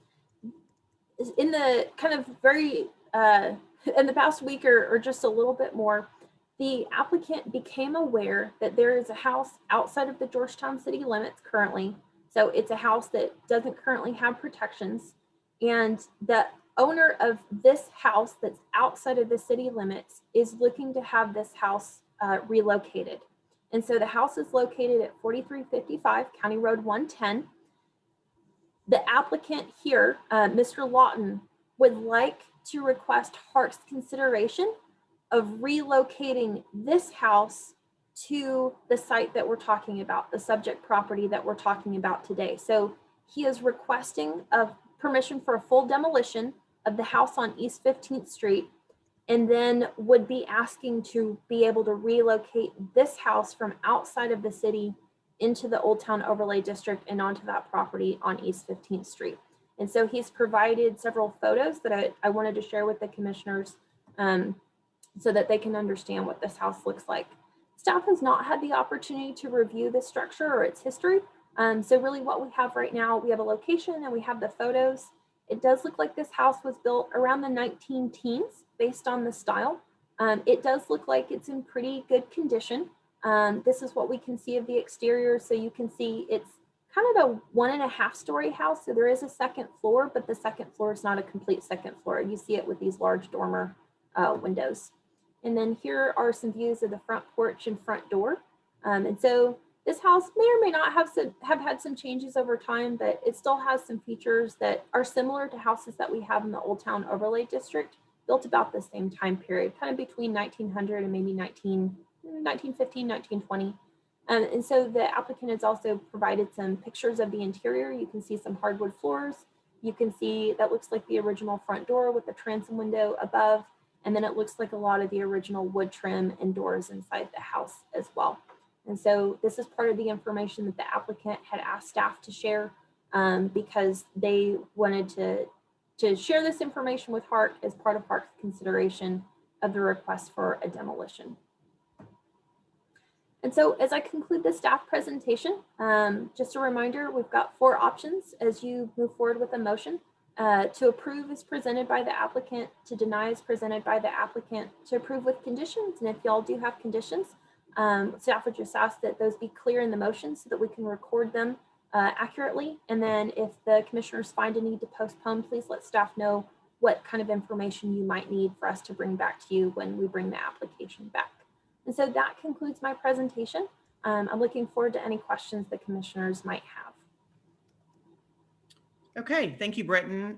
In the kind of very, in the past week or just a little bit more, the applicant became aware that there is a house outside of the Georgetown city limits currently. So it's a house that doesn't currently have protections. And the owner of this house that's outside of the city limits is looking to have this house relocated. And so the house is located at 4355 County Road 110. The applicant here, Mr. Lawton, would like to request Harc's consideration of relocating this house to the site that we're talking about, the subject property that we're talking about today. So he is requesting of permission for a full demolition of the house on East 15th Street, and then would be asking to be able to relocate this house from outside of the city into the Old Town Overlay District and onto that property on East 15th Street. And so he's provided several photos that I wanted to share with the commissioners so that they can understand what this house looks like. Staff has not had the opportunity to review the structure or its history. So really what we have right now, we have a location and we have the photos. It does look like this house was built around the 19-teens based on the style. It does look like it's in pretty good condition. This is what we can see of the exterior. So you can see it's kind of a 1.5-story house. So there is a second floor, but the second floor is not a complete second floor. You see it with these large dormer windows. And then here are some views of the front porch and front door. And so this house may or may not have had some changes over time, but it still has some features that are similar to houses that we have in the Old Town Overlay District, built about the same time period, kind of between 1900 and maybe 1915, 1920. And so the applicant has also provided some pictures of the interior. You can see some hardwood floors. You can see that looks like the original front door with the transom window above. And then it looks like a lot of the original wood trim and doors inside the house as well. And so this is part of the information that the applicant had asked staff to share because they wanted to share this information with Harc as part of Harc's consideration of the request for a demolition. And so as I conclude the staff presentation, just a reminder, we've got 4 options as you move forward with a motion. To approve is presented by the applicant, to deny is presented by the applicant, to approve with conditions. And if y'all do have conditions, staff would just ask that those be clear in the motion so that we can record them accurately. And then if the commissioners find a need to postpone, please let staff know what kind of information you might need for us to bring back to you when we bring the application back. And so that concludes my presentation. I'm looking forward to any questions the commissioners might have. Okay, thank you, Britton.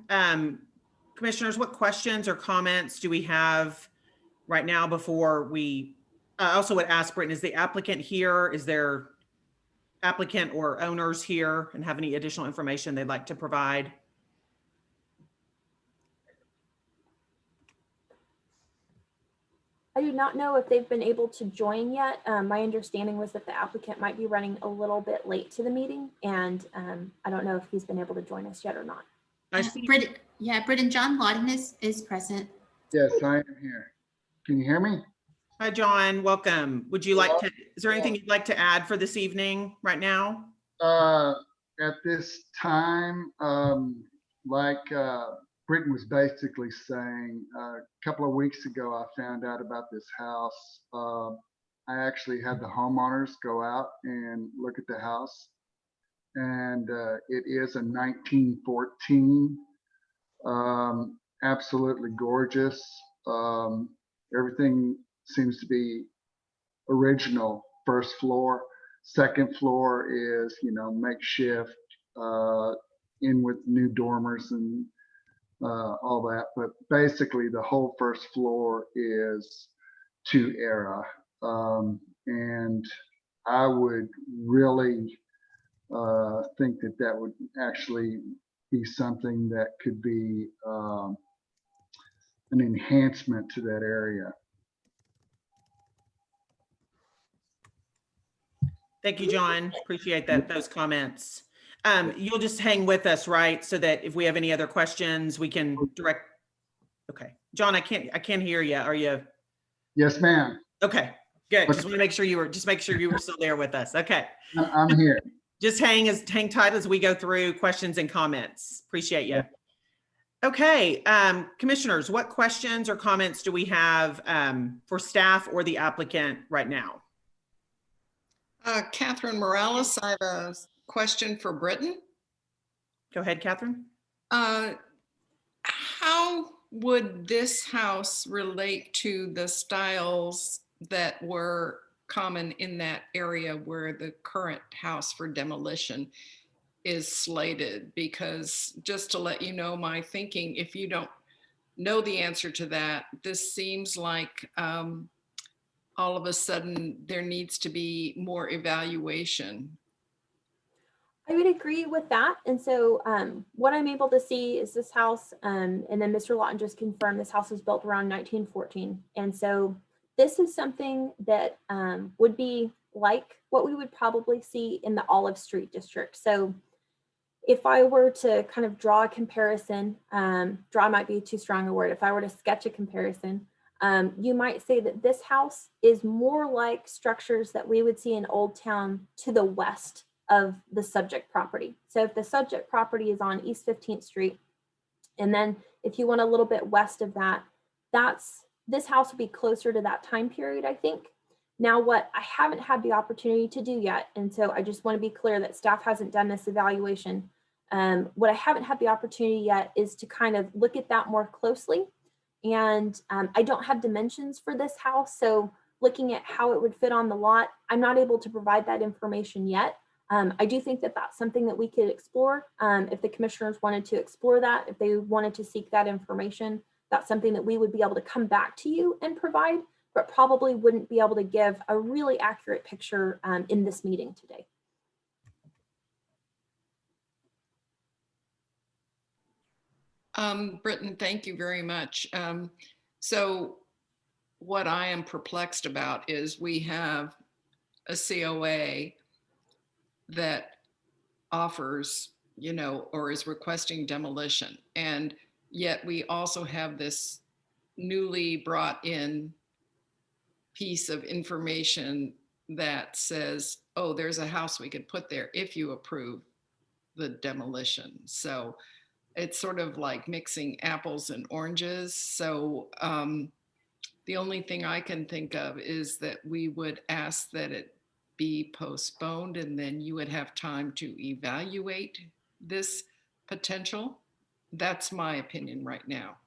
Commissioners, what questions or comments do we have right now before we, I also would ask Britton, is the applicant here? Is there applicant or owners here and have any additional information they'd like to provide? I do not know if they've been able to join yet. My understanding was that the applicant might be running a little bit late to the meeting, and I don't know if he's been able to join us yet or not. Britton, John Lawton is present. Yes, I am here. Can you hear me? Hi, John. Welcome. Would you like to, is there anything you'd like to add for this evening right now? At this time, Britton was basically saying, a couple of weeks ago, I found out about this house. I actually had the homeowners go out and look at the house. And it is a 1914, absolutely gorgeous. Everything seems to be original. First floor, second floor is, makeshift, in with new dormers and all that, but basically the whole first floor is to era, and I would really think that that would actually be something that could be an enhancement to that area. Thank you, John. Appreciate that, those comments. You'll just hang with us, right? So that if we have any other questions, we can direct. Okay, John, I can't hear you. Are you? Yes, ma'am. Okay, Good. Just want to make sure you were still there with us. Okay. I'm here. Just hang tight as we go through questions and comments. Appreciate you. Okay, commissioners, what questions or comments do we have for staff or the applicant right now? Catherine Morales, I have a question for Britton. Go ahead, Catherine. How would this house relate to the styles that were common in that area where the current house for demolition is slated? Because just to let you know my thinking, if you don't know the answer to that, this seems like all of a sudden there needs to be more evaluation. I would agree with that. And so what I'm able to see is this house, and then Mr. Lawton just confirmed this house was built around 1914. And so this is something that would be like what we would probably see in the Olive Street district. So if I were to kind of draw a comparison, draw might be too strong a word. If I were to sketch a comparison, you might say that this house is more like structures that we would see in Old Town to the west of the subject property. So if the subject property is on East 15th Street, and then if you went a little bit west of that, this house would be closer to that time period, I think. Now, what I haven't had the opportunity to do yet, and so I just want to be clear that staff hasn't done this evaluation. What I haven't had the opportunity yet is to kind of look at that more closely. And I don't have dimensions for this house. So looking at how it would fit on the lot, I'm not able to provide that information yet. I do think that that's something that we could explore. If the commissioners wanted to explore that, if they wanted to seek that information, that's something that we would be able to come back to you and provide, but probably wouldn't be able to give a really accurate picture in this meeting today. Britton, thank you very much. So what I am perplexed about is we have a COA that offers, or is requesting demolition. And yet we also have this newly brought in piece of information that says, oh, there's a house we could put there if you approve the demolition. So it's sort of like mixing apples and oranges. So the only thing I can think of is that we would ask that it be postponed, and then you would have time to evaluate this potential. That's my opinion right now.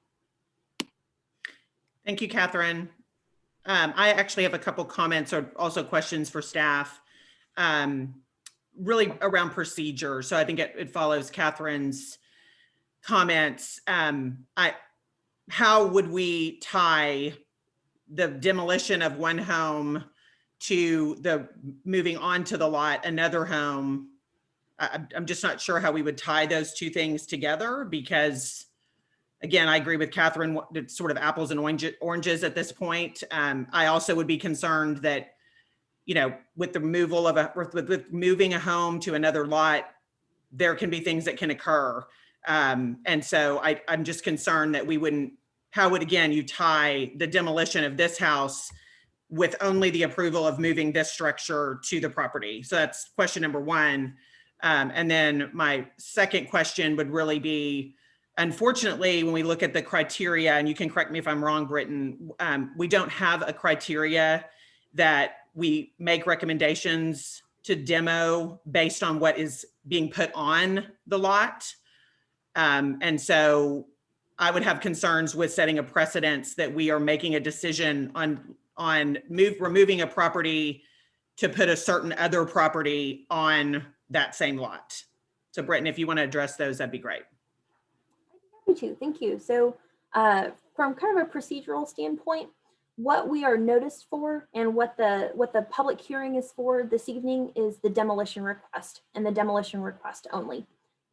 Thank you, Catherine. I actually have a couple comments or also questions for staff, really around procedure. So I think it follows Catherine's comments. How would we tie the demolition of one home to the moving onto the lot another home? I'm just not sure how we would tie those two things together, because again, I agree with Catherine, it's sort of apples and oranges at this point. I also would be concerned that, with the removal of with moving a home to another lot, there can be things that can occur. And so I'm just concerned that how would, again, you tie the demolition of this house with only the approval of moving this structure to the property? So that's question number one. And then my second question would really be, unfortunately, when we look at the criteria, and you can correct me if I'm wrong, Britton, we don't have a criteria that we make recommendations to demo based on what is being put on the lot. And so I would have concerns with setting a precedence that we are making a decision on removing a property to put a certain other property on that same lot. So Britton, if you want to address those, that'd be great. Happy to, thank you. So from kind of a procedural standpoint, what we are noticed for and what the public hearing is for this evening is the demolition request, and the demolition request only.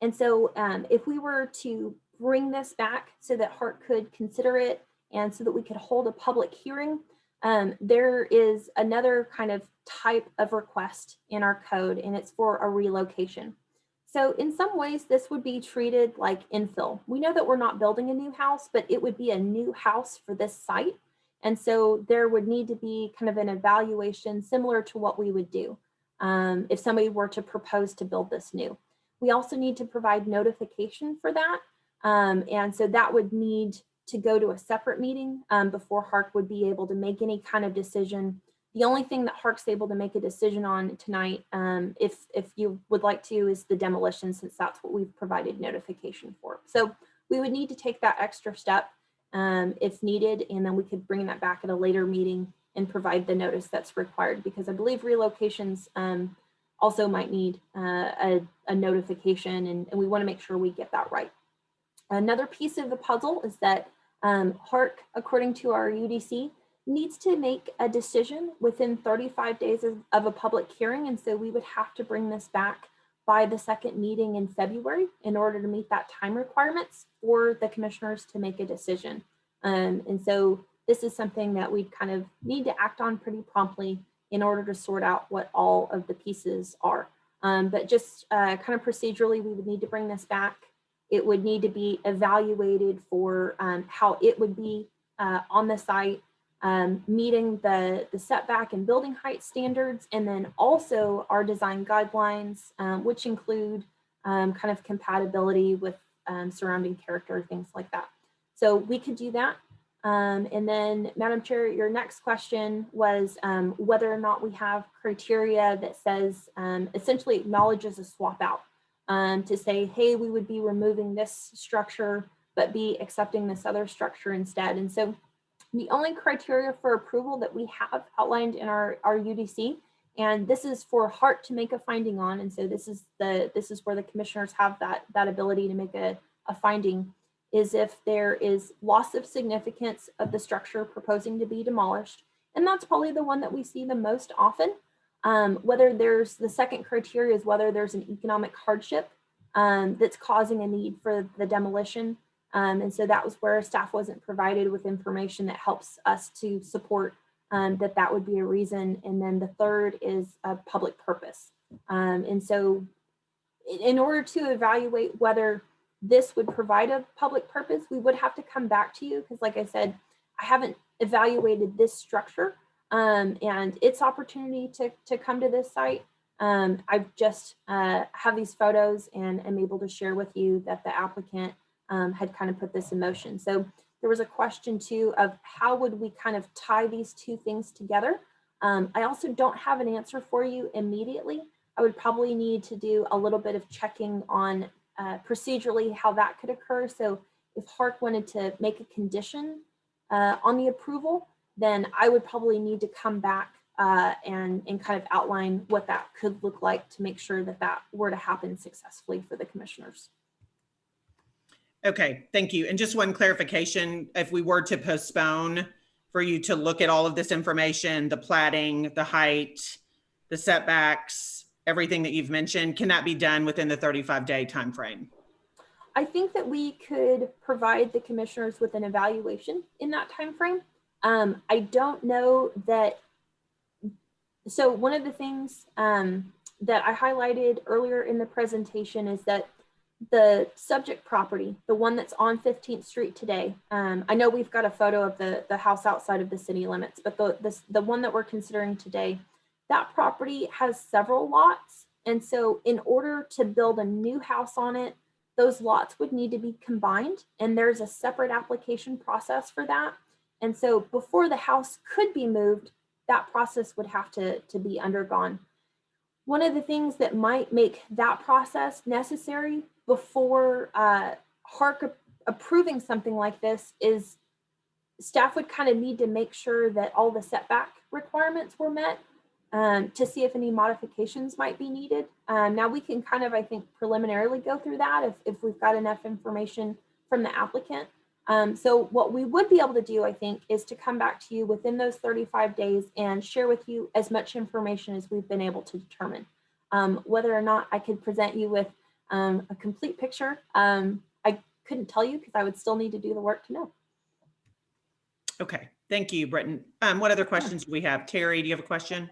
And so if we were to bring this back so that Harc could consider it and so that we could hold a public hearing, there is another kind of type of request in our code, and it's for a relocation. So in some ways, this would be treated like infill. We know that we're not building a new house, but it would be a new house for this site. And so there would need to be kind of an evaluation similar to what we would do if somebody were to propose to build this new. We also need to provide notification for that. And so that would need to go to a separate meeting before Harc would be able to make any kind of decision. The only thing that Harc's able to make a decision on tonight, if you would like to, is the demolition, since that's what we've provided notification for. So we would need to take that extra step if needed, and then we could bring that back at a later meeting and provide the notice that's required, because I believe relocations also might need a notification, and we want to make sure we get that right. Another piece of the puzzle is that Harc, according to our UDC, needs to make a decision within 35 days of a public hearing. And so we would have to bring this back by the second meeting in February in order to meet that time requirements for the commissioners to make a decision. And so this is something that we'd kind of need to act on pretty promptly in order to sort out what all of the pieces are. But just kind of procedurally, we would need to bring this back. It would need to be evaluated for how it would be on the site, meeting the setback and building height standards, and then also our design guidelines, which include kind of compatibility with surrounding character, things like that. So we could do that. And then, Madam Chair, your next question was whether or not we have criteria that says, essentially acknowledges a swap out to say, hey, we would be removing this structure, but be accepting this other structure instead. And so the only criteria for approval that we have outlined in our UDC, and this is for Harc to make a finding on, and so this is where the commissioners have that ability to make a finding, is if there is loss of significance of the structure proposing to be demolished. And that's probably the one that we see the most often. Whether there's, the second criteria is whether there's an economic hardship that's causing a need for the demolition. And so that was where staff wasn't provided with information that helps us to support that would be a reason. And then the third is a public purpose. And so in order to evaluate whether this would provide a public purpose, we would have to come back to you, because like I said, I haven't evaluated this structure and its opportunity to come to this site. I've just have these photos and am able to share with you that the applicant had kind of put this in motion. So there was a question too of how would we kind of tie these two things together. I also don't have an answer for you immediately. I would probably need to do a little bit of checking on procedurally how that could occur. So if Harc wanted to make a condition on the approval, then I would probably need to come back and kind of outline what that could look like to make sure that that were to happen successfully for the commissioners. Okay, thank you. And just one clarification, if we were to postpone for you to look at all of this information, the platting, the height, the setbacks, everything that you've mentioned, can that be done within the 35-day time frame? I think that we could provide the commissioners with an evaluation in that time frame. I don't know that. So one of the things that I highlighted earlier in the presentation is that the subject property, the one that's on 15th Street today, I know we've got a photo of the house outside of the city limits, but the one that we're considering today, that property has several lots. And so in order to build a new house on it, those lots would need to be combined, and there's a separate application process for that. And so before the house could be moved, that process would have to be undergone. One of the things that might make that process necessary before Harc approving something like this is staff would kind of need to make sure that all the setback requirements were met to see if any modifications might be needed. Now we can kind of, I think, preliminarily go through that if we've got enough information from the applicant. So what we would be able to do, I think, is to come back to you within those 35 days and share with you as much information as we've been able to determine. Whether or not I could present you with a complete picture, I couldn't tell you because I would still need to do the work to know. Okay, thank you, Britton. What other questions do we have? Terry, do you have a question?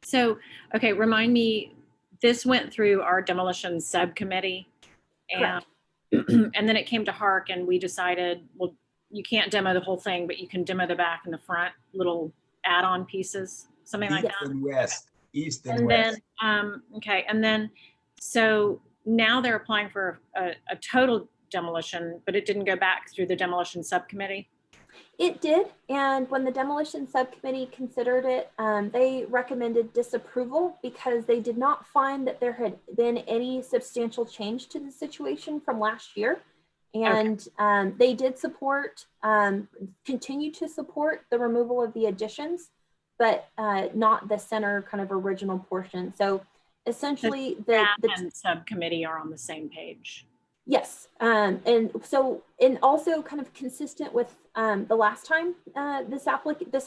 So, okay, remind me, this went through our demolition subcommittee and, and then it came to Harc and we decided, well, you can't demo the whole thing, but you can demo the back and the front little add-on pieces, something like East that. and west, east and And west. then, okay, and then, so now they're applying for a total demolition, but it didn't go back through the demolition subcommittee? It did, and when the demolition subcommittee considered it, they recommended disapproval because they did not find that there had been any substantial change to the situation from last year. And they did support, continue to support the removal of the additions, but not the center kind of original portion. So essentially the and subcommittee are on the same page. Yes, and so, and also kind of consistent with the last time this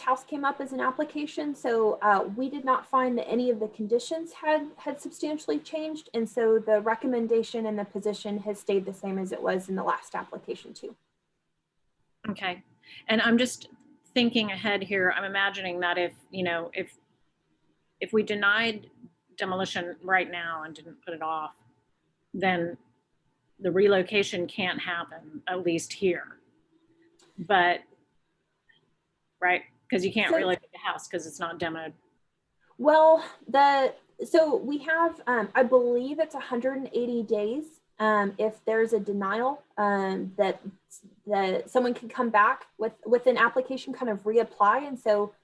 house came up as an application. So we did not find that any of the conditions had substantially changed, and so the recommendation and the position has stayed the same as it was in the last application too. Okay, and I'm just thinking ahead here. I'm imagining that if if we denied demolition right now and didn't put it off, then the relocation can't happen, at least here. But, right? Because you can't relocate the house because it's not demoed. Well, so we have, I believe it's 180 days. If there's a denial, that someone can come back with an application, kind of reapply. And so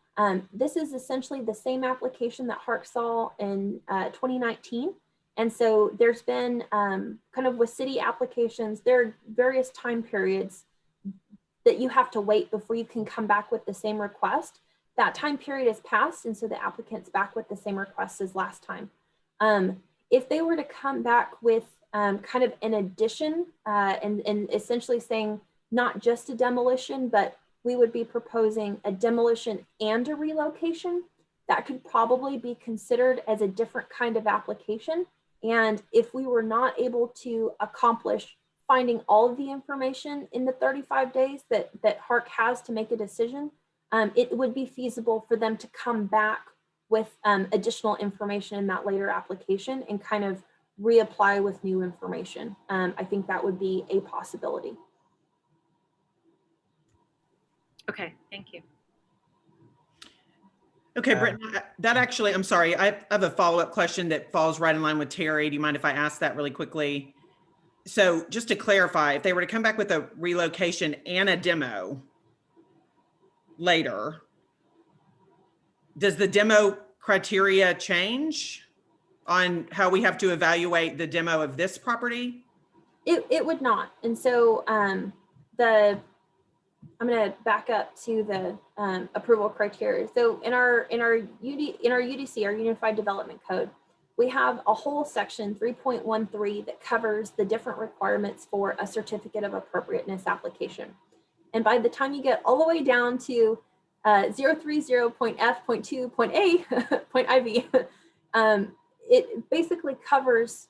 this is essentially the same application that Harc saw in 2019. And so there's been kind of with city applications, there are various time periods that you have to wait before you can come back with the same request. That time period has passed, and so the applicant's back with the same request as last time. If they were to come back with kind of an addition and essentially saying not just a demolition, but we would be proposing a demolition and a relocation, that could probably be considered as a different kind of application. And if we were not able to accomplish finding all of the information in the 35 days that Harc has to make a decision, it would be feasible for them to come back with additional information in that later application and kind of reapply with new information. I think that would be a possibility. Okay, thank you. Okay, Britton, that actually, I'm sorry, I have a follow-up question that falls right in line with Terry. Do you mind if I ask that really quickly? So just to clarify, if they were to come back with a relocation and a demo later, does the demo criteria change on how we have to evaluate the demo of this property? It would not. And so I'm going to back up to the approval criteria. So in our UDC, our Unified Development Code, we have a whole section 3.13 that covers the different requirements for a certificate of appropriateness application. And by the time you get all the way down to 030.f.2.a.iv, it basically covers,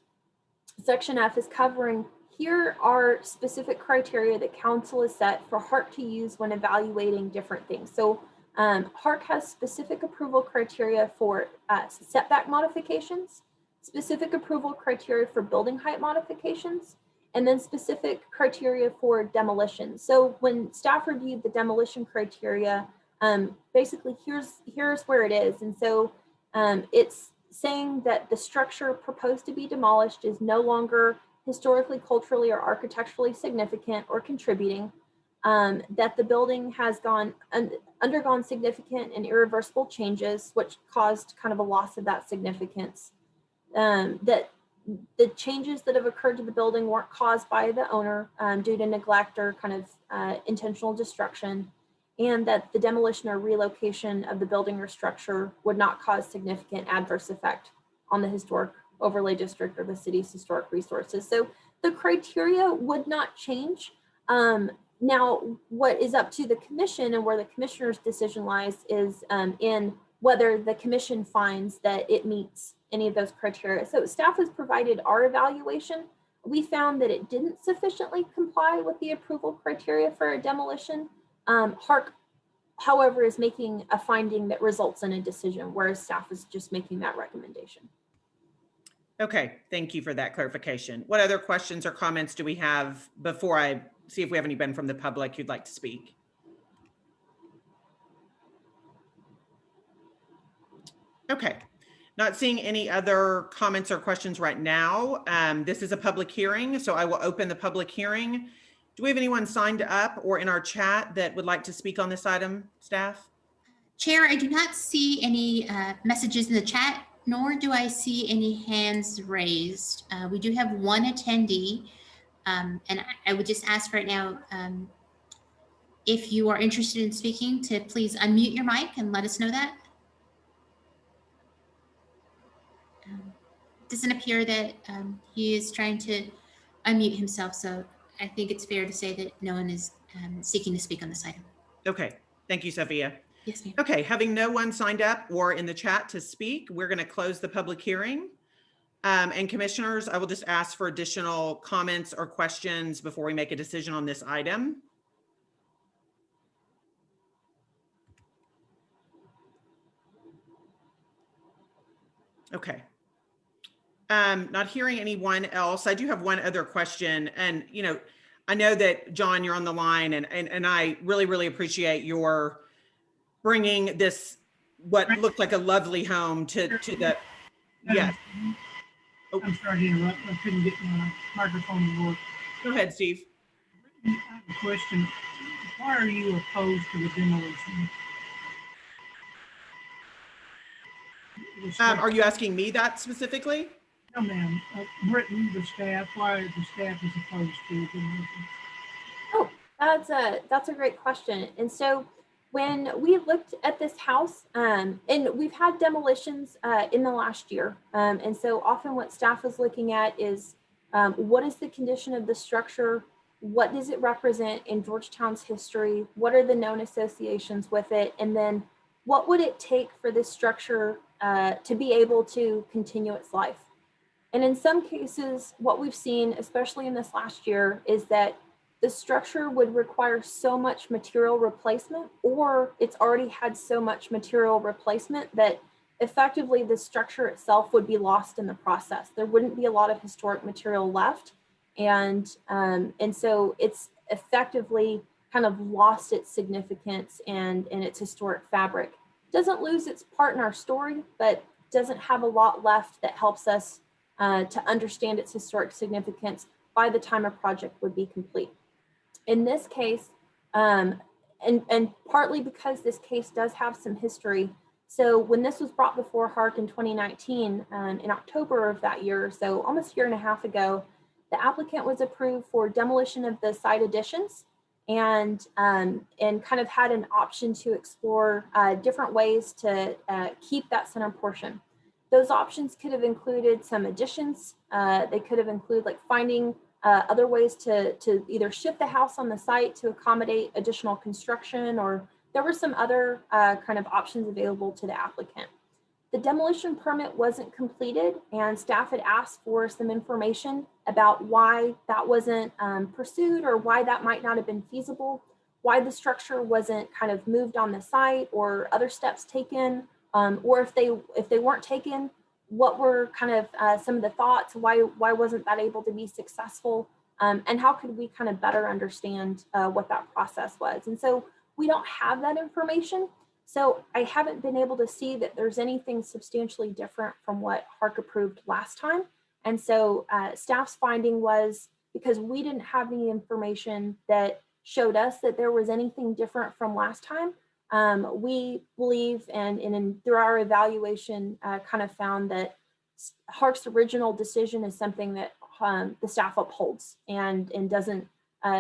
section F is covering, here are specific criteria that council has set for Harc to use when evaluating different things. So Harc has specific approval criteria for setback modifications, specific approval criteria for building height modifications, and then specific criteria for demolition. So when staff reviewed the demolition criteria, basically here's where it is. And so it's saying that the structure proposed to be demolished is no longer historically, culturally, or architecturally significant or contributing, that the building has undergone significant and irreversible changes, which caused kind of a loss of that significance, that the changes that have occurred to the building weren't caused by the owner due to neglect or kind of intentional destruction, and that the demolition or relocation of the building or structure would not cause significant adverse effect on the historic overlay district or the city's historic resources. So the criteria would not change. Now, what is up to the commission and where the commissioner's decision lies is in whether the commission finds that it meets any of those criteria. So staff has provided our evaluation. We found that it didn't sufficiently comply with the approval criteria for a demolition. Harc, however, is making a finding that results in a decision, whereas staff is just making that recommendation. Okay, thank you for that clarification. What other questions or comments do we have before I see if we have anybody from the public who'd like to speak. Okay, not seeing any other comments or questions right now. This is a public hearing, so I will open the public hearing. Do we have anyone signed up or in our chat that would like to speak on this item, staff? Chair, I do not see any messages in the chat, nor do I see any hands raised. We do have one attendee, and I would just ask right now, if you are interested in speaking, to please unmute your mic and let us know that. Doesn't appear that he is trying to unmute himself, so I think it's fair to say that no one is seeking to speak on this item. Okay, thank you, Sophia. Yes, ma'am. Okay, having no one signed up or in the chat to speak, we're going to close the public hearing. And commissioners, I will just ask for additional comments or questions before we make a decision on this item. Okay. Not hearing anyone else. I do have one other question, and I know that John, you're on the line, and I really appreciate your bringing this what looked like a lovely home to the. Yes. Oh. I'm sorry to interrupt. I couldn't get my microphone to work. Go ahead, Steve. I have a question. Why are you opposed to the demolition? Are you asking me that specifically? No, ma'am. Britton, the staff. Why the staff is opposed to the demolition? Oh, that's a great question. And so when we looked at this house, and we've had demolitions in the last year, and so often what staff is looking at is what is the condition of the structure? What does it represent in Georgetown's history? What are the known associations with it? And then what would it take for this structure to be able to continue its life? And in some cases, what we've seen, especially in this last year, is that the structure would require so much material replacement, or it's already had so much material replacement that effectively the structure itself would be lost in the process. There wouldn't be a lot of historic material left. And so it's effectively kind of lost its significance and its historic fabric. Doesn't lose its part in our story, but doesn't have a lot left that helps us to understand its historic significance by the time a project would be complete. In this case, and partly because this case does have some history, so when this was brought before Harc in 2019, in October of that year, so almost a year and a half ago, the applicant was approved for demolition of the site additions and kind of had an option to explore different ways to keep that center portion. Those options could have included some additions. They could have included like finding other ways to either shift the house on the site to accommodate additional construction, or there were some other kind of options available to the applicant. The demolition permit wasn't completed, and staff had asked for some information about why that wasn't pursued, or why that might not have been feasible, why the structure wasn't kind of moved on the site, or other steps taken, or if they weren't taken, what were kind of some of the thoughts, why wasn't that able to be successful, and how could we kind of better understand what that process was. And so we don't have that information. So I haven't been able to see that there's anything substantially different from what Harc approved last time. And so staff's finding was, because we didn't have any information that showed us that there was anything different from last time, we believe and through our evaluation kind of found that Harc's original decision is something that the staff upholds and doesn't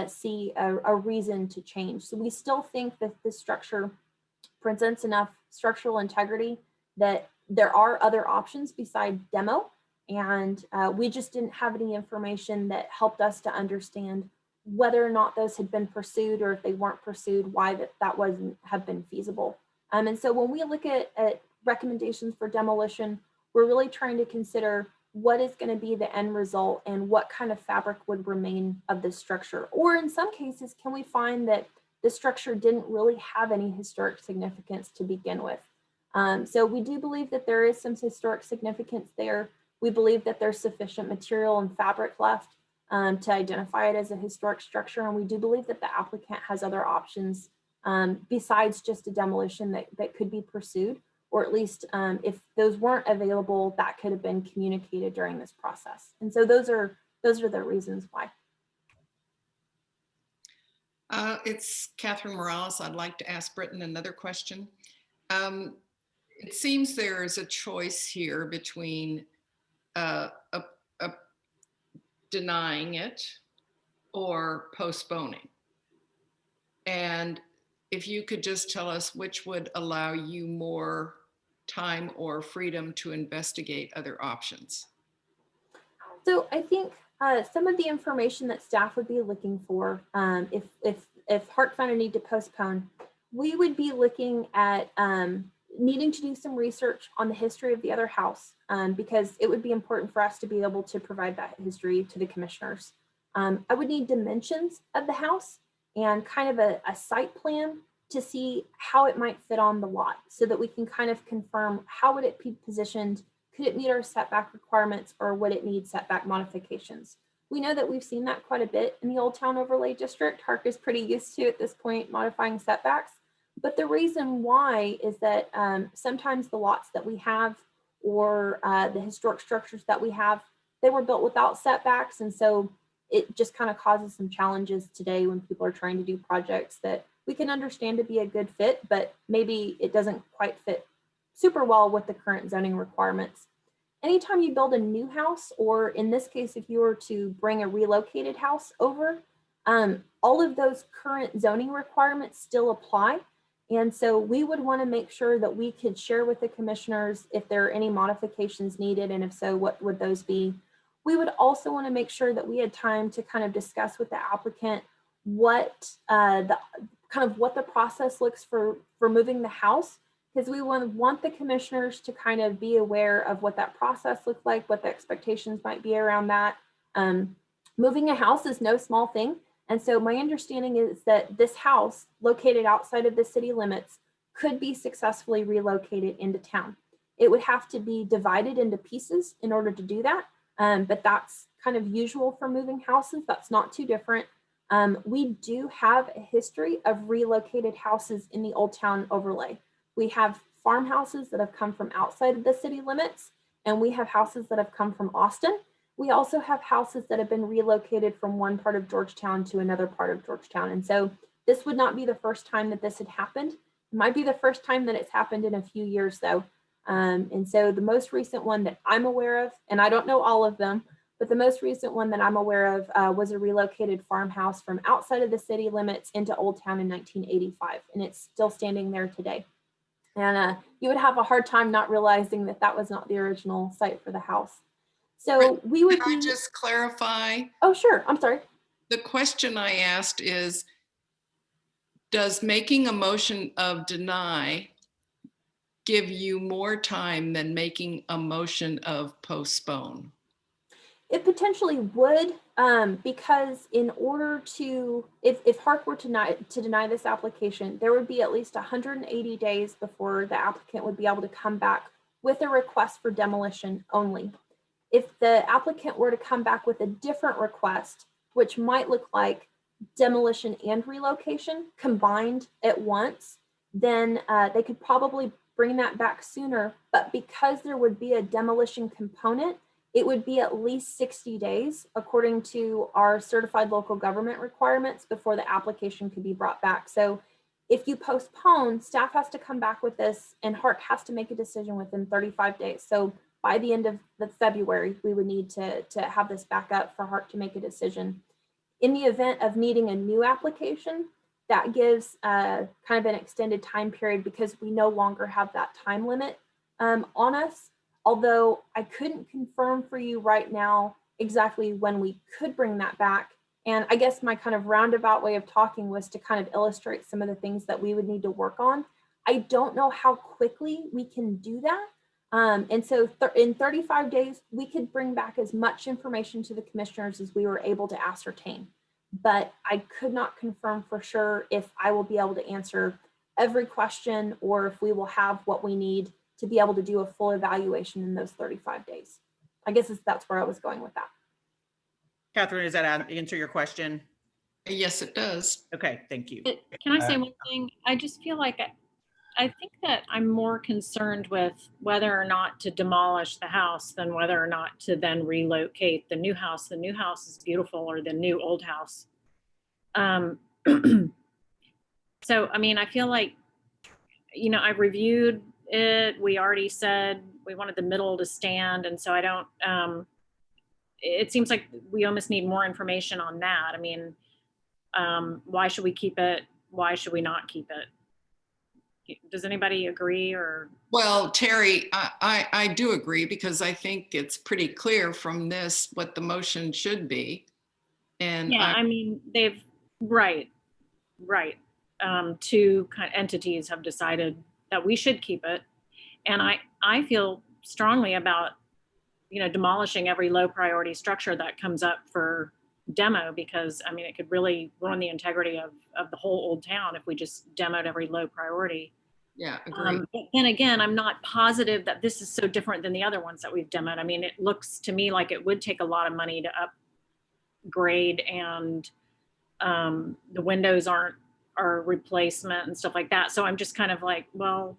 see a reason to change. So we still think that this structure presents enough structural integrity that there are other options besides demo, and we just didn't have any information that helped us to understand whether or not those had been pursued, or if they weren't pursued, why that wasn't have been feasible. And so when we look at recommendations for demolition, we're really trying to consider what is going to be the end result and what kind of fabric would remain of this structure. Or in some cases, can we find that the structure didn't really have any historic significance to begin with? So we do believe that there is some historic significance there. We believe that there's sufficient material and fabric left. to identify it as a historic structure. And we do believe that the applicant has other options besides just a demolition that could be pursued, or at least if those weren't available, that could have been communicated during this process. And so those are the reasons why. It's Catherine Morales. I'd like to ask Britton another question. It seems there is a choice here between denying it or postponing. And if you could just tell us which would allow you more time or freedom to investigate other options. So I think some of the information that staff would be looking for, if Harc found a need to postpone, we would be looking at needing to do some research on the history of the other house, because it would be important for us to be able to provide that history to the commissioners. I would need dimensions of the house and kind of a site plan to see how it might fit on the lot, so that we can kind of confirm how would it be positioned. Could it meet our setback requirements, or would it need setback modifications? We know that we've seen that quite a bit in the Old Town Overlay District. Harc is pretty used to, at this point, modifying setbacks. But the reason why is that sometimes the lots that we have, or the historic structures that we have, they were built without setbacks. And so it just kind of causes some challenges today when people are trying to do projects that we can understand to be a good fit, but maybe it doesn't quite fit super well with the current zoning requirements. Anytime you build a new house, or in this case, if you were to bring a relocated house over, all of those current zoning requirements still apply. And so we would want to make sure that we could share with the commissioners if there are any modifications needed, and if so, what would those be? We would also want to make sure that we had time to kind of discuss with the applicant what what the process looks for moving the house, because we want the commissioners to kind of be aware of what that process looks like, what the expectations might be around that. Moving a house is no small thing. And so my understanding is that this house, located outside of the city limits, could be successfully relocated into town. It would have to be divided into pieces in order to do that. But that's kind of usual for moving houses. That's not too different. We do have a history of relocated houses in the Old Town Overlay. We have farmhouses that have come from outside of the city limits, and we have houses that have come from Austin. We also have houses that have been relocated from one part of Georgetown to another part of Georgetown. And so this would not be the first time that this had happened. It might be the first time that it's happened in a few years though. And so the most recent one that I'm aware of, and I don't know all of them, but the most recent one that I'm aware of was a relocated farmhouse from outside of the city limits into Old Town in 1985, and it's still standing there today. And you would have a hard time not realizing that that was not the original site for the house. So we would Can I just clarify? Oh, sure. I'm sorry. The question I asked is, does making a motion of deny give you more time than making a motion of postpone? It potentially would, because in order to, if Harc were to deny this application, there would be at least 180 days before the applicant would be able to come back with a request for demolition only. If the applicant were to come back with a different request, which might look like demolition and relocation combined at once, then they could probably bring that back sooner. But because there would be a demolition component, it would be at least 60 days, according to our certified local government requirements, before the application could be brought back. So if you postpone, staff has to come back with this, and Harc has to make a decision within 35 days. So by the end of February, we would need to have this back up for Harc to make a decision. In the event of needing a new application, that gives kind of an extended time period, because we no longer have that time limit on us. Although I couldn't confirm for you right now exactly when we could bring that back. And I guess my kind of roundabout way of talking was to kind of illustrate some of the things that we would need to work on. I don't know how quickly we can do that. And so in 35 days, we could bring back as much information to the commissioners as we were able to ascertain. But I could not confirm for sure if I will be able to answer every question, or if we will have what we need to be able to do a full evaluation in those 35 days. I guess that's where I was going with that. Catherine, does that answer your question? Yes, it does. Okay, thank you. Can I say one thing? I just feel like I think that I'm more concerned with whether or not to demolish the house than whether or not to then relocate the new house. The new house is beautiful, or the new old house. So, I mean, I feel like, you know, I reviewed it. We already said we wanted the middle to stand. And so I don't, it seems like we almost need more information on that. I mean, why should we keep it? Why should we not keep it? Does anybody agree? Or Well, Terry, I do agree, because I think it's pretty clear from this what the motion should be. And yeah, I mean, they've right. Two kind of entities have decided that we should keep it, and I feel strongly about, you know, demolishing every low priority structure that comes up for demo, because I mean, it could really ruin the integrity of the whole old town if we just demoed every low priority. yeah, agree. But then again, I'm not positive that this is so different than the other ones that we've demoed. I mean, it looks to me like it would take a lot of money to upgrade, and the windows are replacement and stuff like that. So I'm just kind of like, well,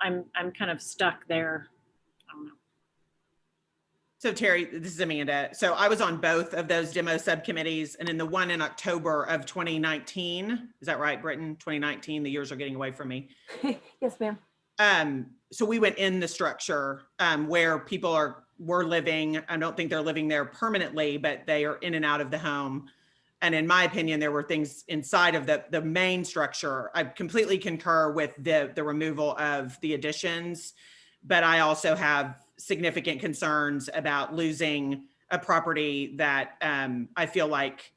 I'm kind of stuck there. I don't know. So Terry, this is Amanda. So I was on both of those demo subcommittees, and in the one in October of 2019, is that right, Britton? 2019, the years are getting away from me. Yes, ma'am. So we went in the structure where people were living. I don't think they're living there permanently, but they are in and out of the home. And in my opinion, there were things inside of the main structure. I completely concur with the removal of the additions, but I also have significant concerns about losing a property that I feel like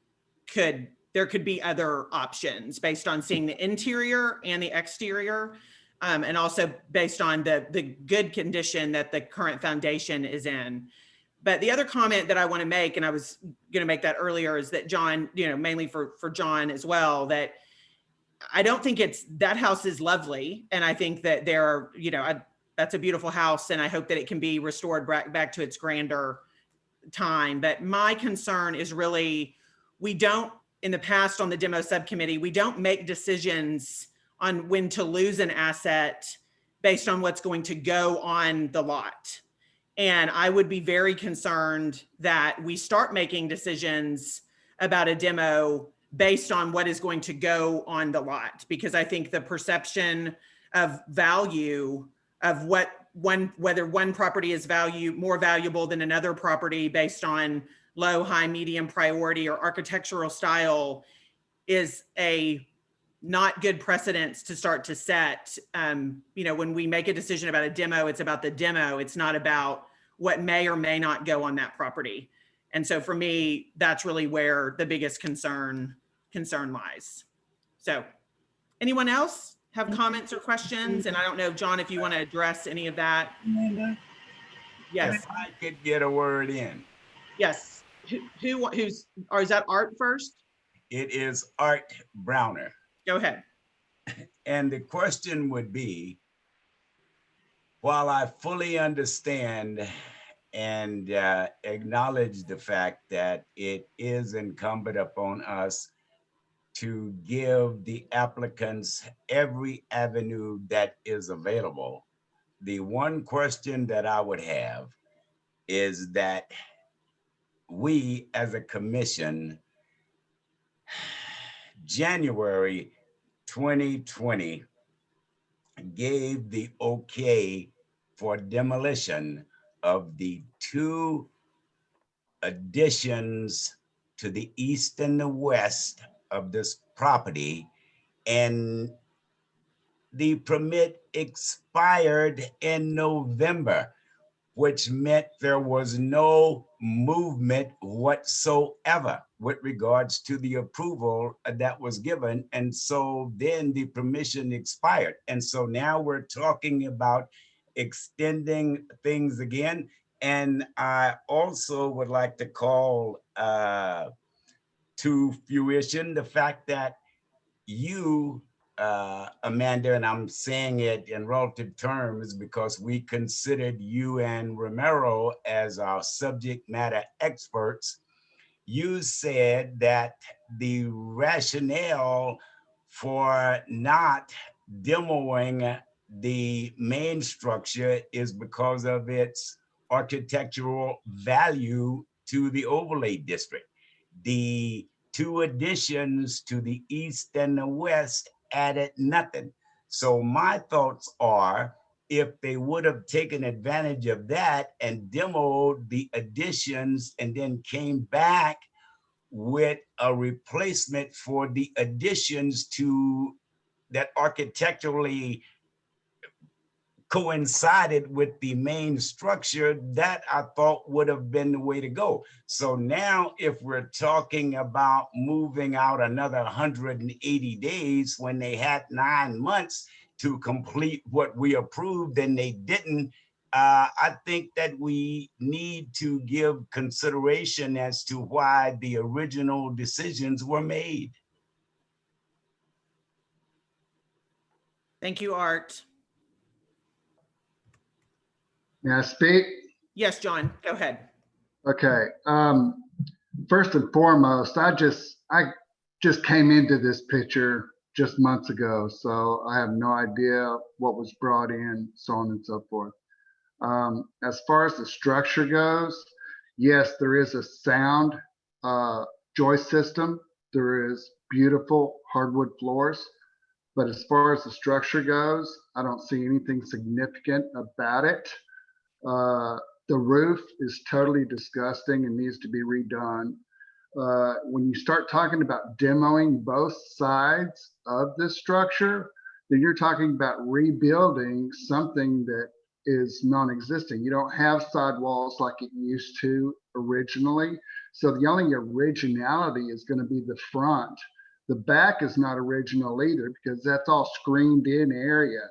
there could be other options based on seeing the interior and the exterior, and also based on the good condition that the current foundation is in. But the other comment that I want to make, and I was going to make that earlier, is that John, you know, mainly for John as well, that I don't think that house is lovely. And I think that there are, you know, that's a beautiful house, and I hope that it can be restored back to its grander time. But my concern is really, we don't, in the past on the demo subcommittee, we don't make decisions on when to lose an asset based on what's going to go on the lot. And I would be very concerned that we start making decisions about a demo based on what is going to go on the lot, because I think the perception of value of whether one property is more valuable than another property based on low, high, medium priority or architectural style is a not good precedence to start to set. You know, when we make a decision about a demo, it's about the demo. It's not about what may or may not go on that property. And so for me, that's really where the biggest concern lies. So anyone else have comments or questions? And I don't know, John, if you want to address any of that. Amanda? Yes. If I could get a word in. Yes. Or is that Art first? It is Art Browner. Go ahead. And the question would be, while I fully understand and acknowledge the fact that it is incumbent upon us to give the applicants every avenue that is available, the one question that I would have is that we as a commission, January 2020, gave the okay for demolition of the two additions to the east and the west of this property, and the permit expired in November, which meant there was no movement whatsoever with regards to the approval that was given. And so then the permission expired. And so now we're talking about extending things again. And I also would like to call to fruition the fact that you, Amanda, and I'm saying it in relative terms because we considered you and Romero as our subject matter experts, you said that the rationale for not demoing the main structure is because of its architectural value to the overlay district. The two additions to the east and the west added nothing. So my thoughts are, if they would have taken advantage of that and demoed the additions and then came back with a replacement for the additions to that architecturally coincided with the main structure, that I thought would have been the way to go. So now if we're talking about moving out another 180 days when they had 9 months to complete what we approved and they didn't, I think that we need to give consideration as to why the original decisions were made. Thank you, Art. May I speak? Yes, John, go ahead. Okay. First and foremost, I just came into this picture just months ago, so I have no idea what was brought in, so on and so forth. As far as the structure goes, yes, there is a sound joist system. There is beautiful hardwood floors. But as far as the structure goes, I don't see anything significant about it. The roof is totally disgusting and needs to be redone. When you start talking about demoing both sides of this structure, then you're talking about rebuilding something that is non-existent. You don't have sidewalls like it used to originally. So the only originality is going to be the front. The back is not original either because that's all screened in area,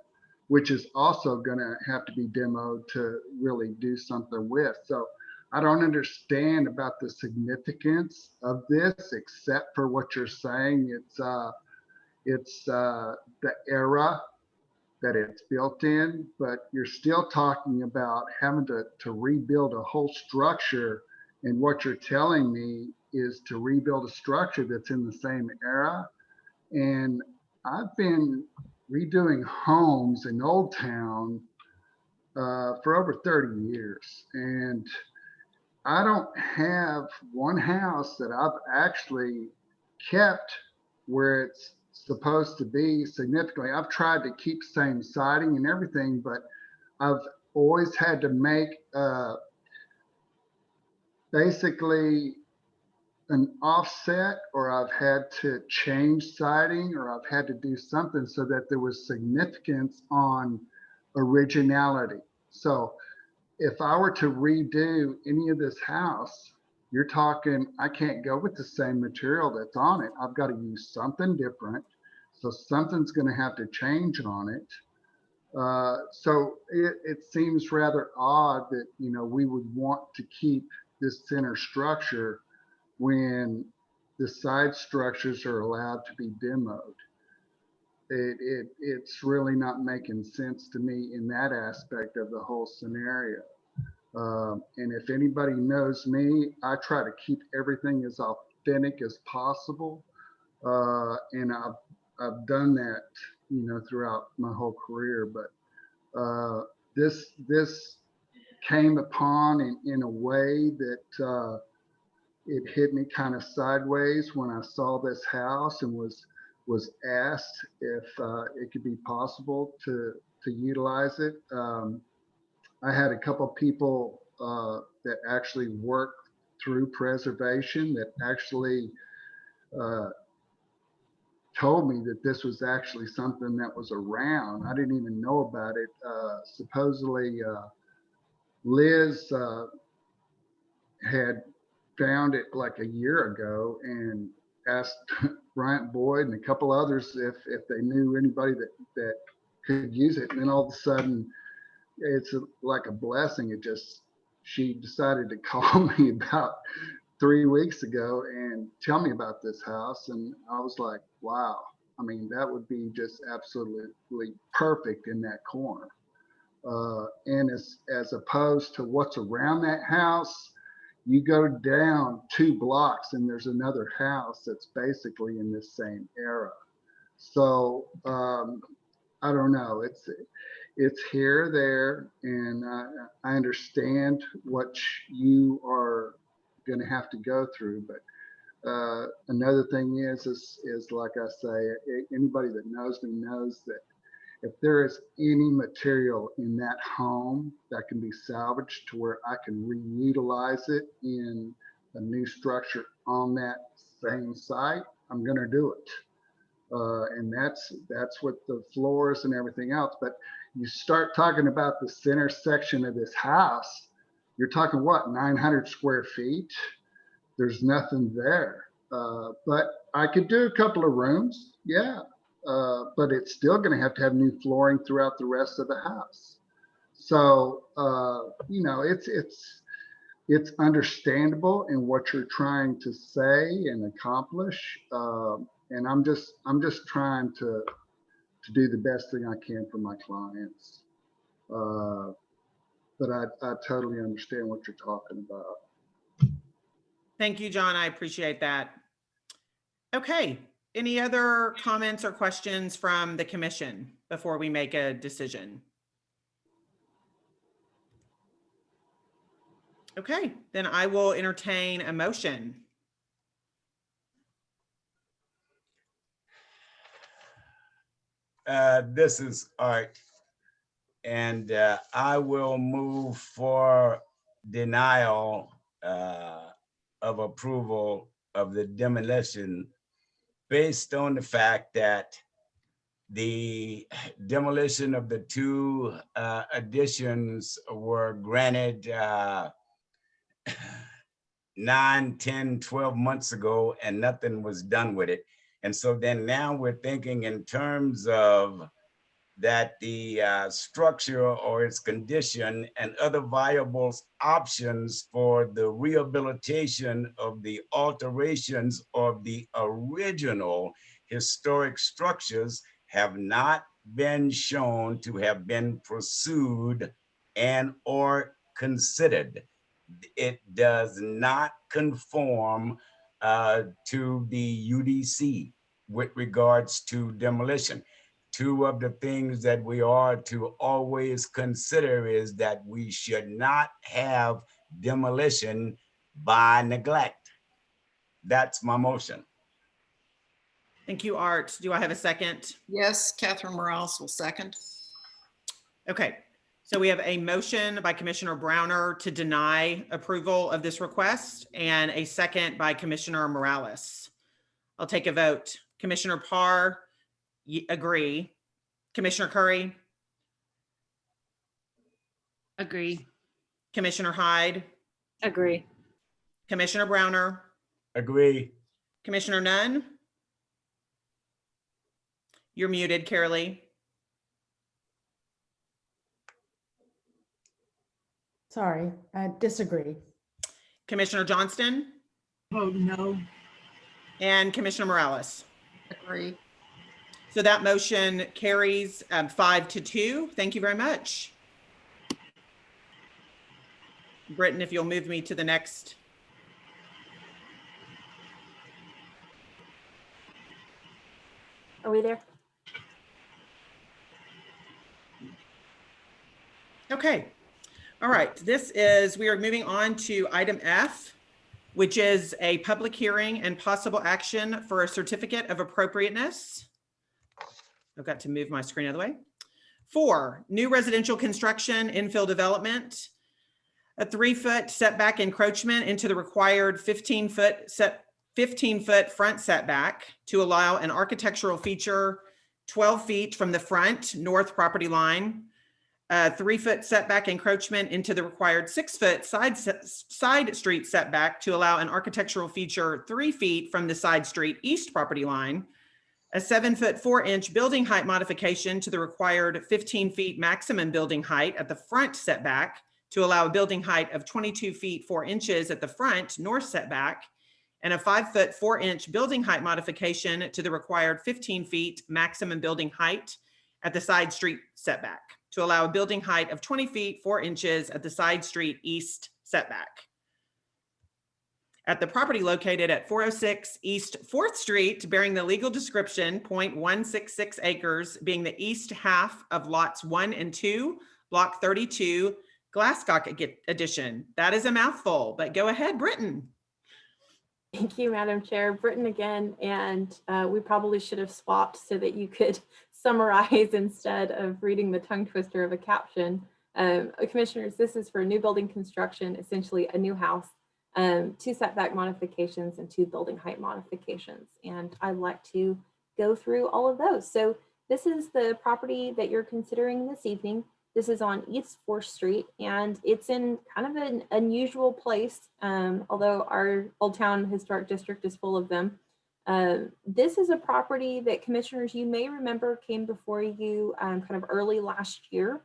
which is also going to have to be demoed to really do something with. So I don't understand about the significance of this, except for what you're saying. It's the era that it's built in, but you're still talking about having to rebuild a whole structure. And what you're telling me is to rebuild a structure that's in the same era. And I've been redoing homes in Old Town for over 30 years. And I don't have one house that I've actually kept where it's supposed to be significantly. I've tried to keep same siding and everything, but I've always had to make basically an offset, or I've had to change siding, or I've had to do something so that there was significance on originality. So if I were to redo any of this house, you're talking, I can't go with the same material that's on it. I've got to use something different. So something's going to have to change on it. So it seems rather odd that, you know, we would want to keep this center structure when the side structures are allowed to be demoed. It's really not making sense to me in that aspect of the whole scenario. And if anybody knows me, I try to keep everything as authentic as possible. And I've done that, you know, throughout my whole career. But this came upon in a way that it hit me kind of sideways when I saw this house and was asked if it could be possible to utilize it. I had a couple people that actually worked through preservation that actually told me that this was actually something that was around. I didn't even know about it. Supposedly, Liz had found it like a year ago and asked Bryant Boyd and a couple others if they knew anybody that could use it. And then all of a sudden, it's like a blessing. She decided to call me about 3 weeks ago and tell me about this house. And I was like, wow, I mean, that would be just absolutely perfect in that corner. And as opposed to what's around that house, You go down 2 blocks and there's another house that's basically in this same era. So I don't know. It's here, there, and I understand what you are going to have to go through. But another thing is like I say, anybody that knows me knows that if there is any material in that home that can be salvaged to where I can reutilize it in a new structure on that same site, I'm going to do it. And that's with the floors and everything else. But you start talking about the center section of this house, you're talking what, 900 square feet? There's nothing there. But I could do a couple of rooms, yeah. But it's still going to have new flooring throughout the rest of the house. So you know, it's understandable in what you're trying to say and accomplish. And I'm just trying to do the best thing I can for my clients. But I totally understand what you're talking about. Thank you, John. I appreciate that. Okay. Any other comments or questions from the commission before we make a decision? Okay, then I will entertain a motion. This is Art, and I will move for denial of approval of the demolition based on the fact that the demolition of the 2 additions were granted 9, 10, 12 months ago, and nothing was done with it. And so then now we're thinking in terms of that the structure or its condition and other viable options for the rehabilitation of the alterations of the original historic structures have not been shown to have been pursued and or considered. It does not conform to the UDC with regards to demolition. 2 of the things that we are to always consider is that we should not have demolition by neglect. That's my motion. Thank you, Art. Do I have a second? Yes, Catherine Morales will second. Okay, so we have a motion by Commissioner Browner to deny approval of this request and a second by Commissioner Morales. I'll take a vote. Commissioner Parr, agree. Commissioner Curry? Agree. Commissioner Hyde? Agree. Commissioner Browner? Agree. Commissioner Nunn? You're muted, Carolee. Sorry, I disagree. Commissioner Johnston? Vote no. And Commissioner Morales? Agree. So that motion carries 5-2. Thank you very much. Britton, if you'll move me to the next. Are we there? Okay. All right. We are moving on to item F, which is a public hearing and possible action for a certificate of appropriateness. I've got to move my screen out of the way. 4, new residential construction, infill development, a 3-foot setback encroachment into the required 15-foot front setback to allow an architectural feature 12 feet from the front north property line, a 3-foot setback encroachment into the required 6-foot side street setback to allow an architectural feature 3 feet from the side street east property line, a 7-foot 4-inch building height modification to the required 15 feet maximum building height at the front setback to allow a building height of 22 feet 4 inches at the front north setback, and a 5-foot 4-inch building height modification to the required 15 feet maximum building height at the side street setback to allow a building height of 20 feet 4 inches at the side street east setback. at the property located at 406 East 4th Street, bearing the legal description 0.166 acres, being the east half of lots 1 and 2, block 32, Glasscock addition. That is a mouthful, but go ahead, Britton. Thank you, Madam Chair. Britton again, and we probably should have swapped so that you could summarize instead of reading the tongue twister of a caption. Commissioners, this is for new building construction, essentially a new house, 2 setback modifications and 2 building height modifications. And I'd like to go through all of those. So this is the property that you're considering this evening. This is on East 4th Street, and it's in kind of an unusual place, although our Old Town Historic District is full of them. This is a property that, commissioners, you may remember came before you kind of early last year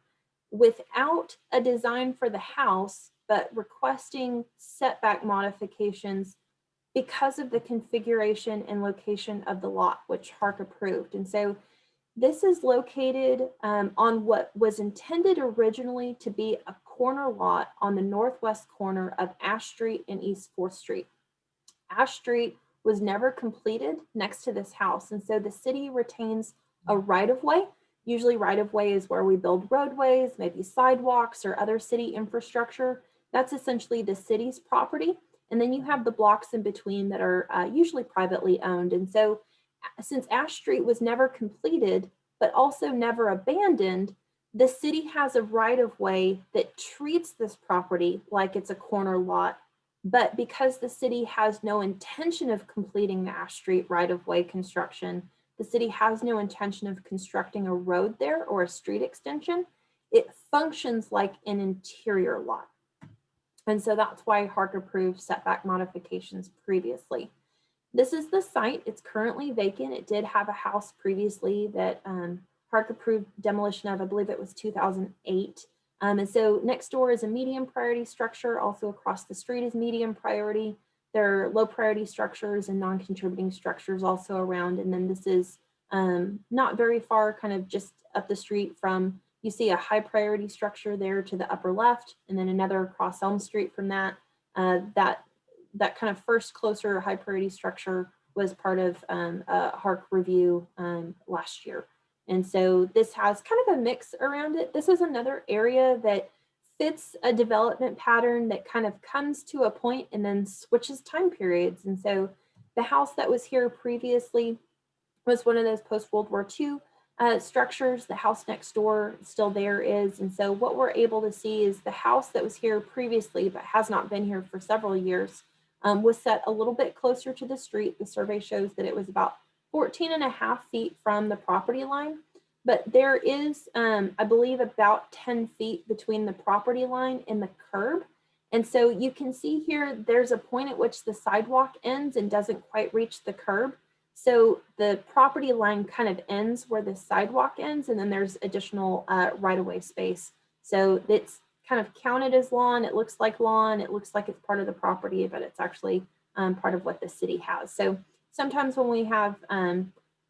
without a design for the house, but requesting setback modifications because of the configuration and location of the lot, which Harc approved. And so this is located on what was intended originally to be a corner lot on the northwest corner of Ash Street and East 4th Street. Ash Street was never completed next to this house, and so the city retains a right-of-way. Usually right-of-way is where we build roadways, maybe sidewalks or other city infrastructure. That's essentially the city's property. And then you have the blocks in between that are usually privately owned. And so since Ash Street was never completed, but also never abandoned, the city has a right-of-way that treats this property like it's a corner lot. But because the city has no intention of completing the Ash Street right-of-way construction, the city has no intention of constructing a road there or a street extension, it functions like an interior lot. And so that's why Harc approved setback modifications previously. This is the site. It's currently vacant. It did have a house previously that Harc approved demolition of, I believe it was 2008. And so next door is a medium priority structure. Also across the street is medium priority. There are low priority structures and non-contributing structures also around. And then this is not very far, kind of just up the street from, you see a high priority structure there to the upper left, and then another across Elm Street from that. That kind of first closer high priority structure was part of a Harc review last year. And so this has kind of a mix around it. This is another area that fits a development pattern that kind of comes to a point and then switches time periods. And so the house that was here previously was one of those post-World War II structures. The house next door still there is. And so what we're able to see is the house that was here previously, but has not been here for several years, was set a little bit closer to the street. The survey shows that it was about 14.5 feet from the property line, but there is, I believe, about 10 feet between the property line and the curb. And so you can see here, there's a point at which the sidewalk ends and doesn't quite reach the curb. So the property line kind of ends where the sidewalk ends, and then there's additional right-of-way space. So it's kind of counted as lawn. It looks like lawn. It looks like it's part of the property, but it's actually part of what the city has. So sometimes when we have,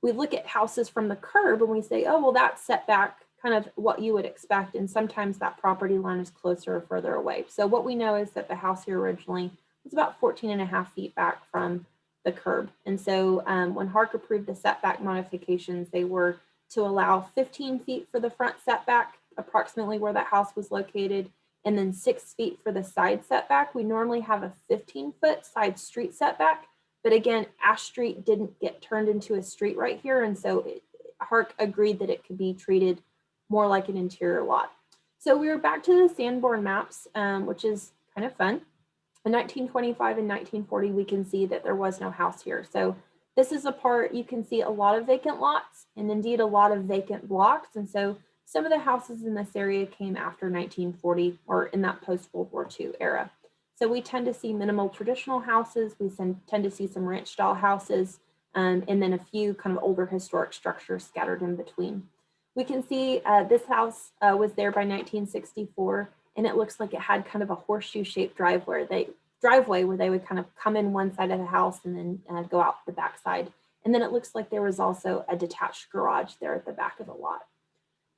we look at houses from the curb and we say, oh, well, that's set back kind of what you would expect. And sometimes that property line is closer or further away. So what we know is that the house here originally was about 14.5 feet back from the curb. And so when Harc approved the setback modifications, they were to allow 15 feet for the front setback, approximately where that house was located, and then 6 feet for the side setback. We normally have a 15-foot side street setback, but again, Ash Street didn't get turned into a street right here, and so Harc agreed that it could be treated more like an interior lot. So we were back to the Sanborn maps, which is kind of fun. In 1925 and 1940, we can see that there was no house here. So this is a part, you can see a lot of vacant lots and indeed a lot of vacant blocks. And so some of the houses in this area came after 1940 or in that post-World War II era. So we tend to see minimal traditional houses. We tend to see some ranch style houses and then a few kind of older historic structures scattered in between. We can see this house was there by 1964, and it looks like it had kind of a horseshoe shaped driveway where they would kind of come in one side of the house and then go out the back side. And then it looks like there was also a detached garage there at the back of the lot.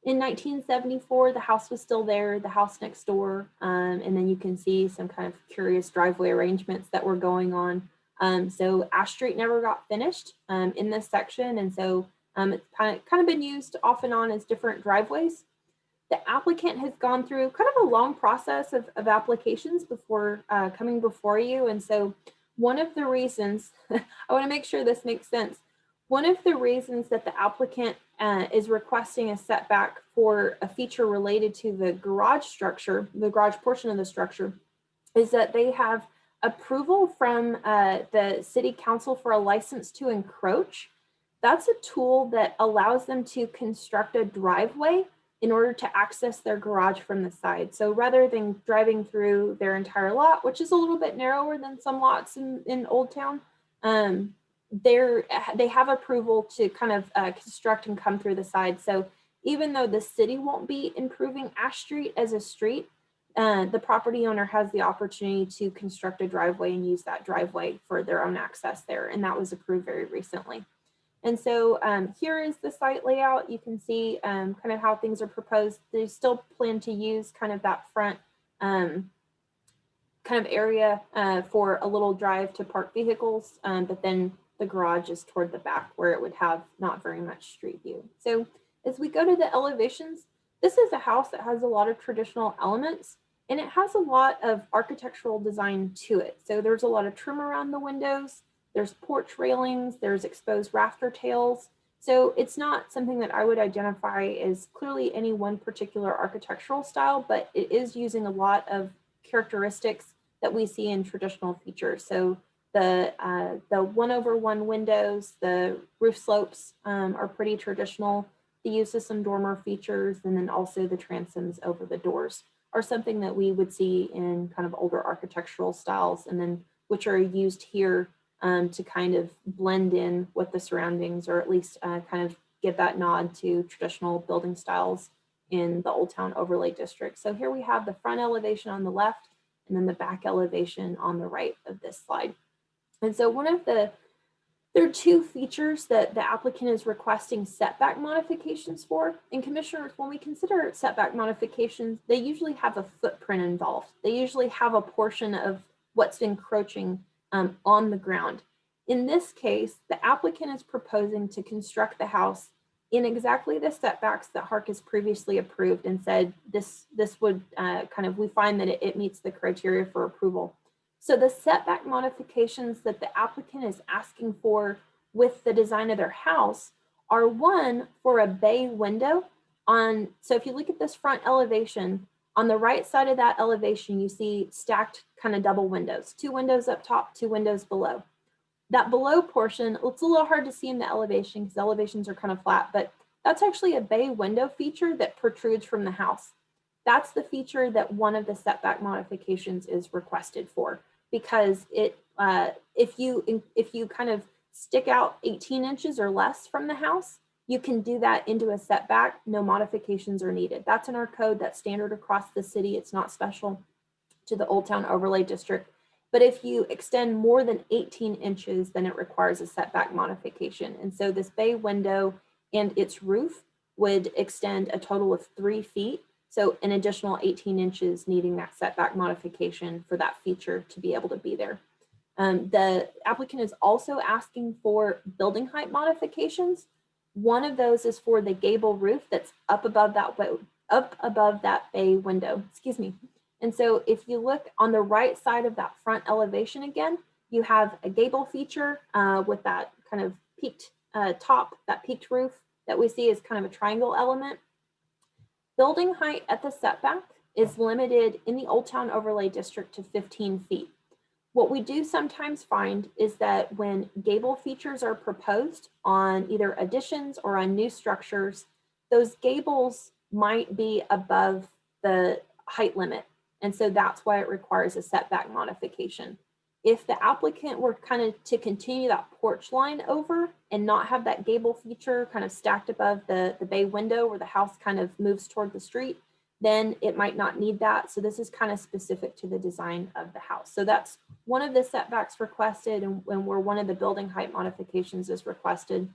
In 1974, the house was still there, the house next door, and then you can see some kind of curious driveway arrangements that were going on. So Ash Street never got finished in this section, and so it's kind of been used off and on as different driveways. The applicant has gone through kind of a long process of applications before coming before you, and so one of the reasons, I want to make sure this makes sense, one of the reasons that the applicant is requesting a setback for a feature related to the garage structure, the garage portion of the structure, is that they have approval from the city council for a license to encroach. That's a tool that allows them to construct a driveway in order to access their garage from the side. So rather than driving through their entire lot, which is a little bit narrower than some lots in Old Town, they have approval to kind of construct and come through the side. So even though the city won't be improving Ash Street as a street, the property owner has the opportunity to construct a driveway and use that driveway for their own access there. And that was approved very recently. And so here is the site layout. You can see kind of how things are proposed. They still plan to use kind of that front kind of area for a little drive to park vehicles, but then the garage is toward the back where it would have not very much street view. So as we go to the elevations, this is a house that has a lot of traditional elements and it has a lot of architectural design to it. So there's a lot of trim around the windows. There's porch railings, there's exposed rafter tails. So it's not something that I would identify as clearly any one particular architectural style, but it is using a lot of characteristics that we see in traditional features. So the 1/1 windows, the roof slopes are pretty traditional. The use of some dormer features, and then also the transoms over the doors are something that we would see in kind of older architectural styles, and then which are used here to kind of blend in with the surroundings, or at least kind of give that nod to traditional building styles in the Old Town Overlay District. So here we have the front elevation on the left and then the back elevation on the right of this slide. And so there are two features that the applicant is requesting setback modifications for. And commissioners, when we consider setback modifications, they usually have a footprint involved. They usually have a portion of what's encroaching on the ground. In this case, the applicant is proposing to construct the house in exactly the setbacks that Harc has previously approved and said this would we find that it meets the criteria for approval. So the setback modifications that the applicant is asking for with the design of their house are one for a bay window on, so if you look at this front elevation, on the right side of that elevation, you see stacked kind of double windows, 2 windows up top, 2 windows below. That below portion, it's a little hard to see in the elevation because elevations are kind of flat, but that's actually a bay window feature that protrudes from the house. That's the feature that one of the setback modifications is requested for, because it if you kind of stick out 18 inches or less from the house, you can do that into a setback. No modifications are needed. That's in our code. That's standard across the city. It's not special to the Old Town Overlay District. But if you extend more than 18 inches, then it requires a setback modification. And so this bay window and its roof would extend a total of 3 feet. So an additional 18 inches needing that setback modification for that feature to be able to be there. The applicant is also asking for building height modifications. One of those is for the gable roof that's up above that bay window, excuse me. And so if you look on the right side of that front elevation again, you have a gable feature with that kind of peaked top, that peaked roof that we see as kind of a triangle element. Building height at the setback is limited in the Old Town Overlay District to 15 feet. What we do sometimes find is that when gable features are proposed on either additions or on new structures, those gables might be above the height limit. And so that's why it requires a setback modification. If the applicant were kind of to continue that porch line over and not have that gable feature kind of stacked above the bay window where the house kind of moves toward the street, then it might not need that. So this is kind of specific to the design of the house. So that's one of the setbacks requested and where one of the building height modifications is requested.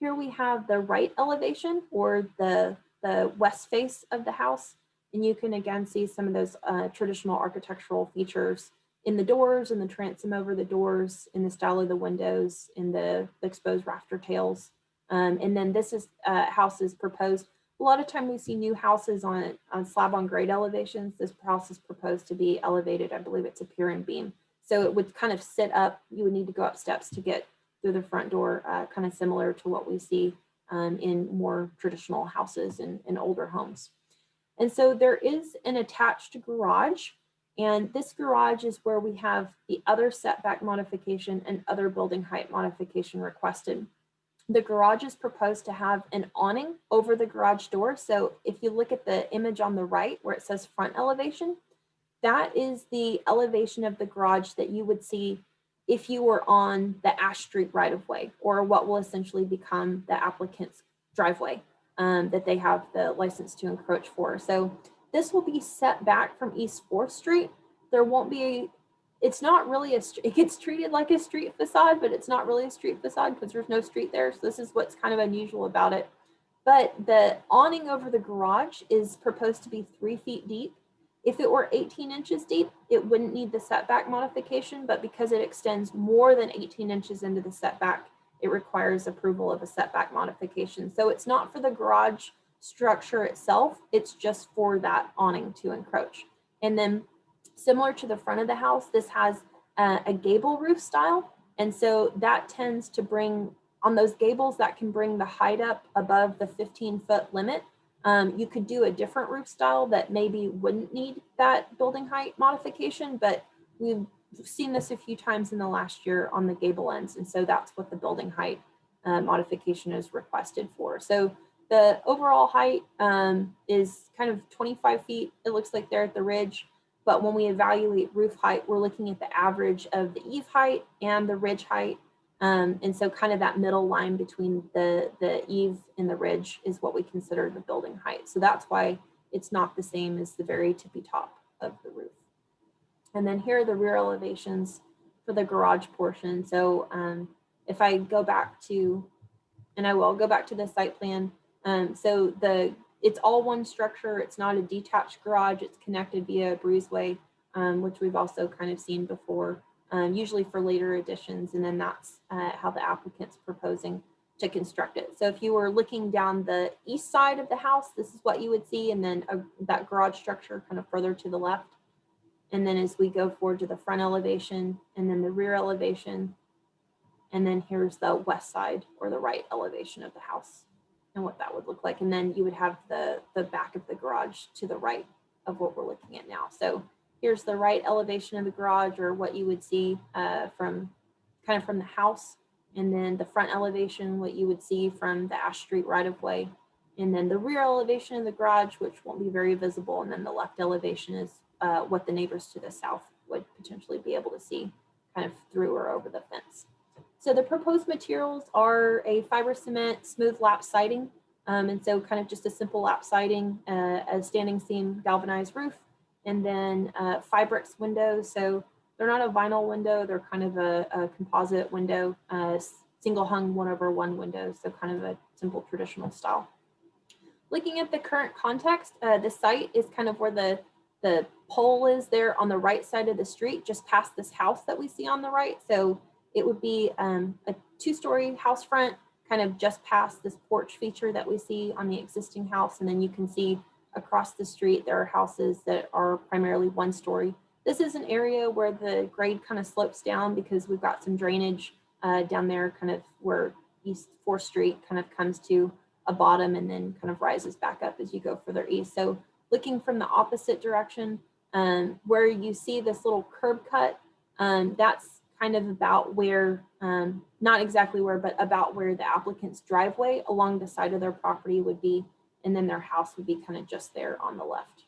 Here we have the right elevation, or the the west face of the house. And you can again see some of those traditional architectural features in the doors, in the transom over the doors, in the style of the windows, in the exposed rafter tails. And then this is house is proposed. A lot of time we see new houses on slab on grade elevations. This house is proposed to be elevated. I believe it's a pier and beam. So it would kind of sit up. You would need to go up steps to get through the front door, kind of similar to what we see in more traditional houses and older homes. And so there is an attached garage, and this garage is where we have the other setback modification and other building height modification requested. The garage is proposed to have an awning over the garage door. So if you look at the image on the right where it says front elevation, that is the elevation of the garage that you would see if you were on the Ash Street right-of-way, or what will essentially become the applicant's driveway that they have the license to encroach for. So this will be set back from East 4th Street. There won't be it's not really it gets treated like a street facade, but it's not really a street facade because there's no street there. So this is what's kind of unusual about it. But the awning over the garage is proposed to be 3 feet deep. If it were 18 inches deep, it wouldn't need the setback modification, but because it extends more than 18 inches into the setback, it requires approval of a setback modification. So it's not for the garage structure itself, it's just for that awning to encroach. And then similar to the front of the house, this has a gable roof style. And so that tends to bring, on those gables, that can bring the height up above the 15-foot limit. You could do a different roof style that maybe wouldn't need that building height modification, but we've seen this a few times in the last year on the gable ends. And so that's what the building height modification is requested for. So the overall height is kind of 25 feet. It looks like there at the ridge. But when we evaluate roof height, we're looking at the average of the eave height and the ridge height. And so kind of that middle line between the eave and the ridge is what we consider the building height. So that's why it's not the same as the very tippy top of the roof. And then here are the rear elevations for the garage portion. So if I go back to, and I will go back to the site plan. So it's all one structure. It's not a detached garage. It's connected via a breezeway, which we've also kind of seen before, usually for later additions. And then that's how the applicant's proposing to construct it. So if you were looking down the east side of the house, this is what you would see. And then that garage structure kind of further to the left. And then as we go forward to the front elevation and then the rear elevation, and then here's the west side or the right elevation of the house and what that would look like. And then you would have the back of the garage to the right of what we're looking at now. So here's the right elevation of the garage, or what you would see from the house. And then the front elevation, what you would see from the Ash Street right of way. And then the rear elevation of the garage, which won't be very visible. And then the left elevation is what the neighbors to the south would potentially be able to see kind of through or over the fence. So the proposed materials are a fiber cement smooth lap siding. And so kind of just a simple lap siding, a standing seam galvanized roof, and then Fibrix windows. So they're not a vinyl window, they're kind of a composite window, single hung 1/1 window. So kind of a simple traditional style. Looking at the current context, the site is kind of where the pole is there on the right side of the street, just past this house that we see on the right. So it would be a 2-story house front, kind of just past this porch feature that we see on the existing house. And then you can see across the street, there are houses that are primarily 1-story. This is an area where the grade kind of slopes down because we've got some drainage down there, kind of where East 4th Street kind of comes to a bottom and then kind of rises back up as you go further east. So looking from the opposite direction, where you see this little curb cut, that's kind of about where, not exactly where, but about where the applicant's driveway along the side of their property would be. And then their house would be kind of just there on the left.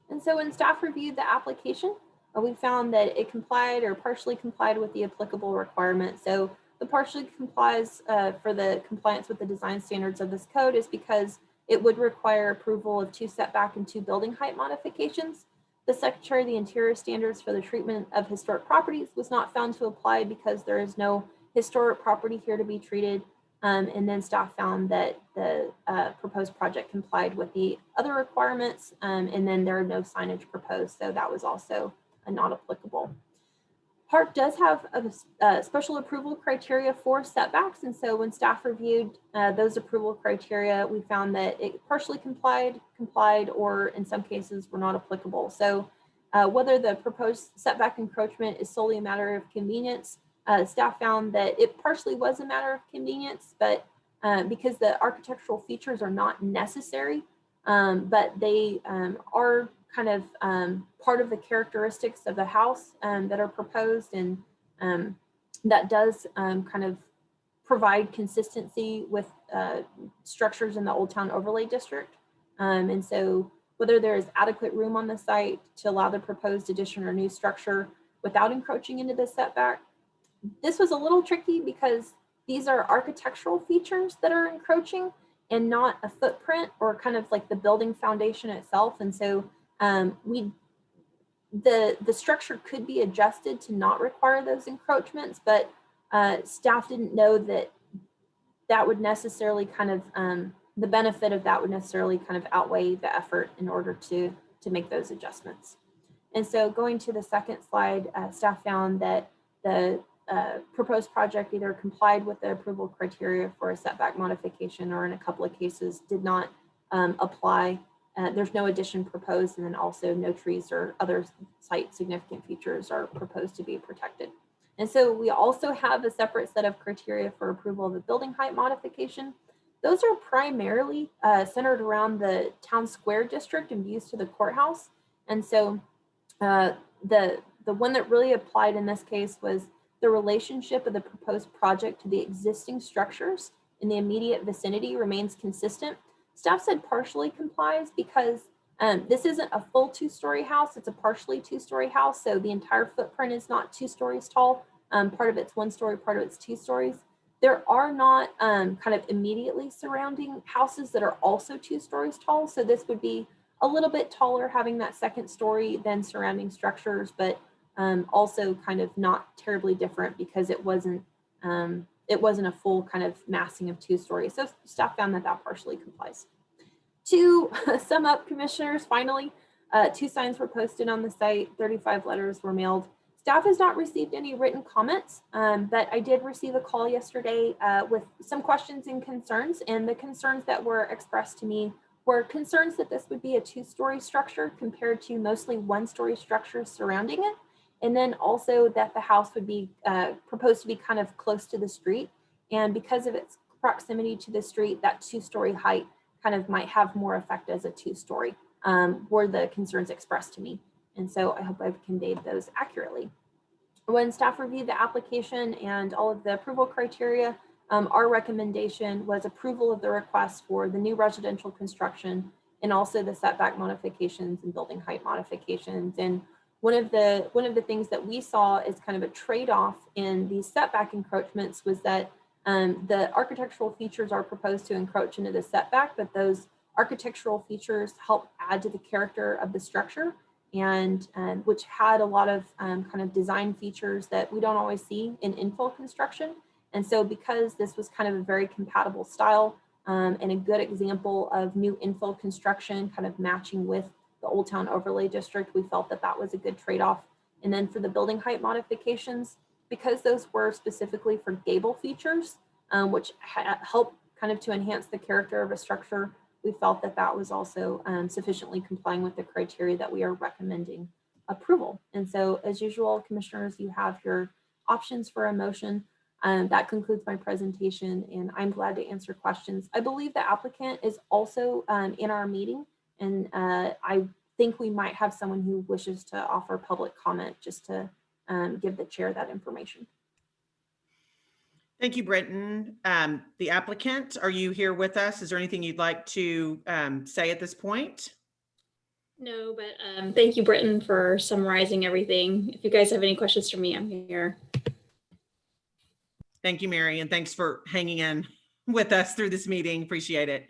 And so when staff reviewed the application, we found that it complied or partially complied with the applicable requirements. So the partially complies for the compliance with the design standards of this code is because it would require approval of 2 setback and 2 building height modifications. The Secretary of the Interior standards for the treatment of historic properties was not found to apply because there is no historic property here to be treated. And then staff found that the proposed project complied with the other requirements, and then there are no signage proposed, so that was also not applicable. Harc does have a special approval criteria for setbacks, and so when staff reviewed those approval criteria, we found that it partially complied, or in some cases were not applicable. So whether the proposed setback encroachment is solely a matter of convenience, staff found that it partially was a matter of convenience, but because the architectural features are not necessary, but they are kind of part of the characteristics of the house that are proposed, and that does kind of provide consistency with structures in the Old Town Overlay District. And so whether there is adequate room on the site to allow the proposed addition or new structure without encroaching into the setback. This was a little tricky because these are architectural features that are encroaching and not a footprint or kind of like the building foundation itself. And so the structure could be adjusted to not require those encroachments, but staff didn't know that that would necessarily kind of, the benefit of that would necessarily kind of outweigh the effort in order to make those adjustments. And so going to the second slide, staff found that the proposed project either complied with the approval criteria for a setback modification, or in a couple of cases did not apply. There's no addition proposed, and then also no trees or other site significant features are proposed to be protected. And so we also have a separate set of criteria for approval of a building height modification. Those are primarily centered around the town square district and views to the courthouse. And so the one that really applied in this case was the relationship of the proposed project to the existing structures in the immediate vicinity remains consistent. Staff said partially complies because this isn't a full 2-story house, it's a partially 2-story house. So the entire footprint is not 2 stories tall. Part of it's 1 story, part of it's 2 stories. There are not kind of immediately surrounding houses that are also 2 stories tall. So this would be a little bit taller, having that 2nd story than surrounding structures, but also kind of not terribly different because it wasn't a full kind of massing of 2 stories. So staff found that that partially complies. To sum up, commissioners, finally, 2 signs were posted on the site, 35 letters were mailed. Staff has not received any written comments, but I did receive a call yesterday with some questions and concerns, and the concerns that were expressed to me were concerns that this would be a 2-story structure compared to mostly 1-story structures surrounding it. And then also that the house would be proposed to be kind of close to the street. And because of its proximity to the street, that 2-story height kind of might have more effect as a 2-story, were the concerns expressed to me. And so I hope I've conveyed those accurately. When staff reviewed the application and all of the approval criteria, our recommendation was approval of the request for the new residential construction and also the setback modifications and building height modifications. And one of the things that we saw as kind of a trade-off in these setback encroachments was that the architectural features are proposed to encroach into the setback, but those architectural features help add to the character of the structure, and which had a lot of kind of design features that we don't always see in infill construction. And so because this was kind of a very compatible style and a good example of new infill construction kind of matching with the Old Town Overlay District, we felt that that was a good trade-off. And then for the building height modifications, because those were specifically for gable features, which help kind of to enhance the character of a structure, we felt that that was also sufficiently complying with the criteria that we are recommending approval. And so as usual, commissioners, you have your options for a motion. That concludes my presentation, and I'm glad to answer questions. I believe the applicant is also in our meeting, and I think we might have someone who wishes to offer public comment just to give the chair that information. Thank you, Britton. The applicant, are you here with us? Is there anything you'd like to say at this point? No, but thank you, Britton, for summarizing everything. If you guys have any questions for me, I'm here. Thank you, Mary, and thanks for hanging in with us through this meeting. Appreciate it.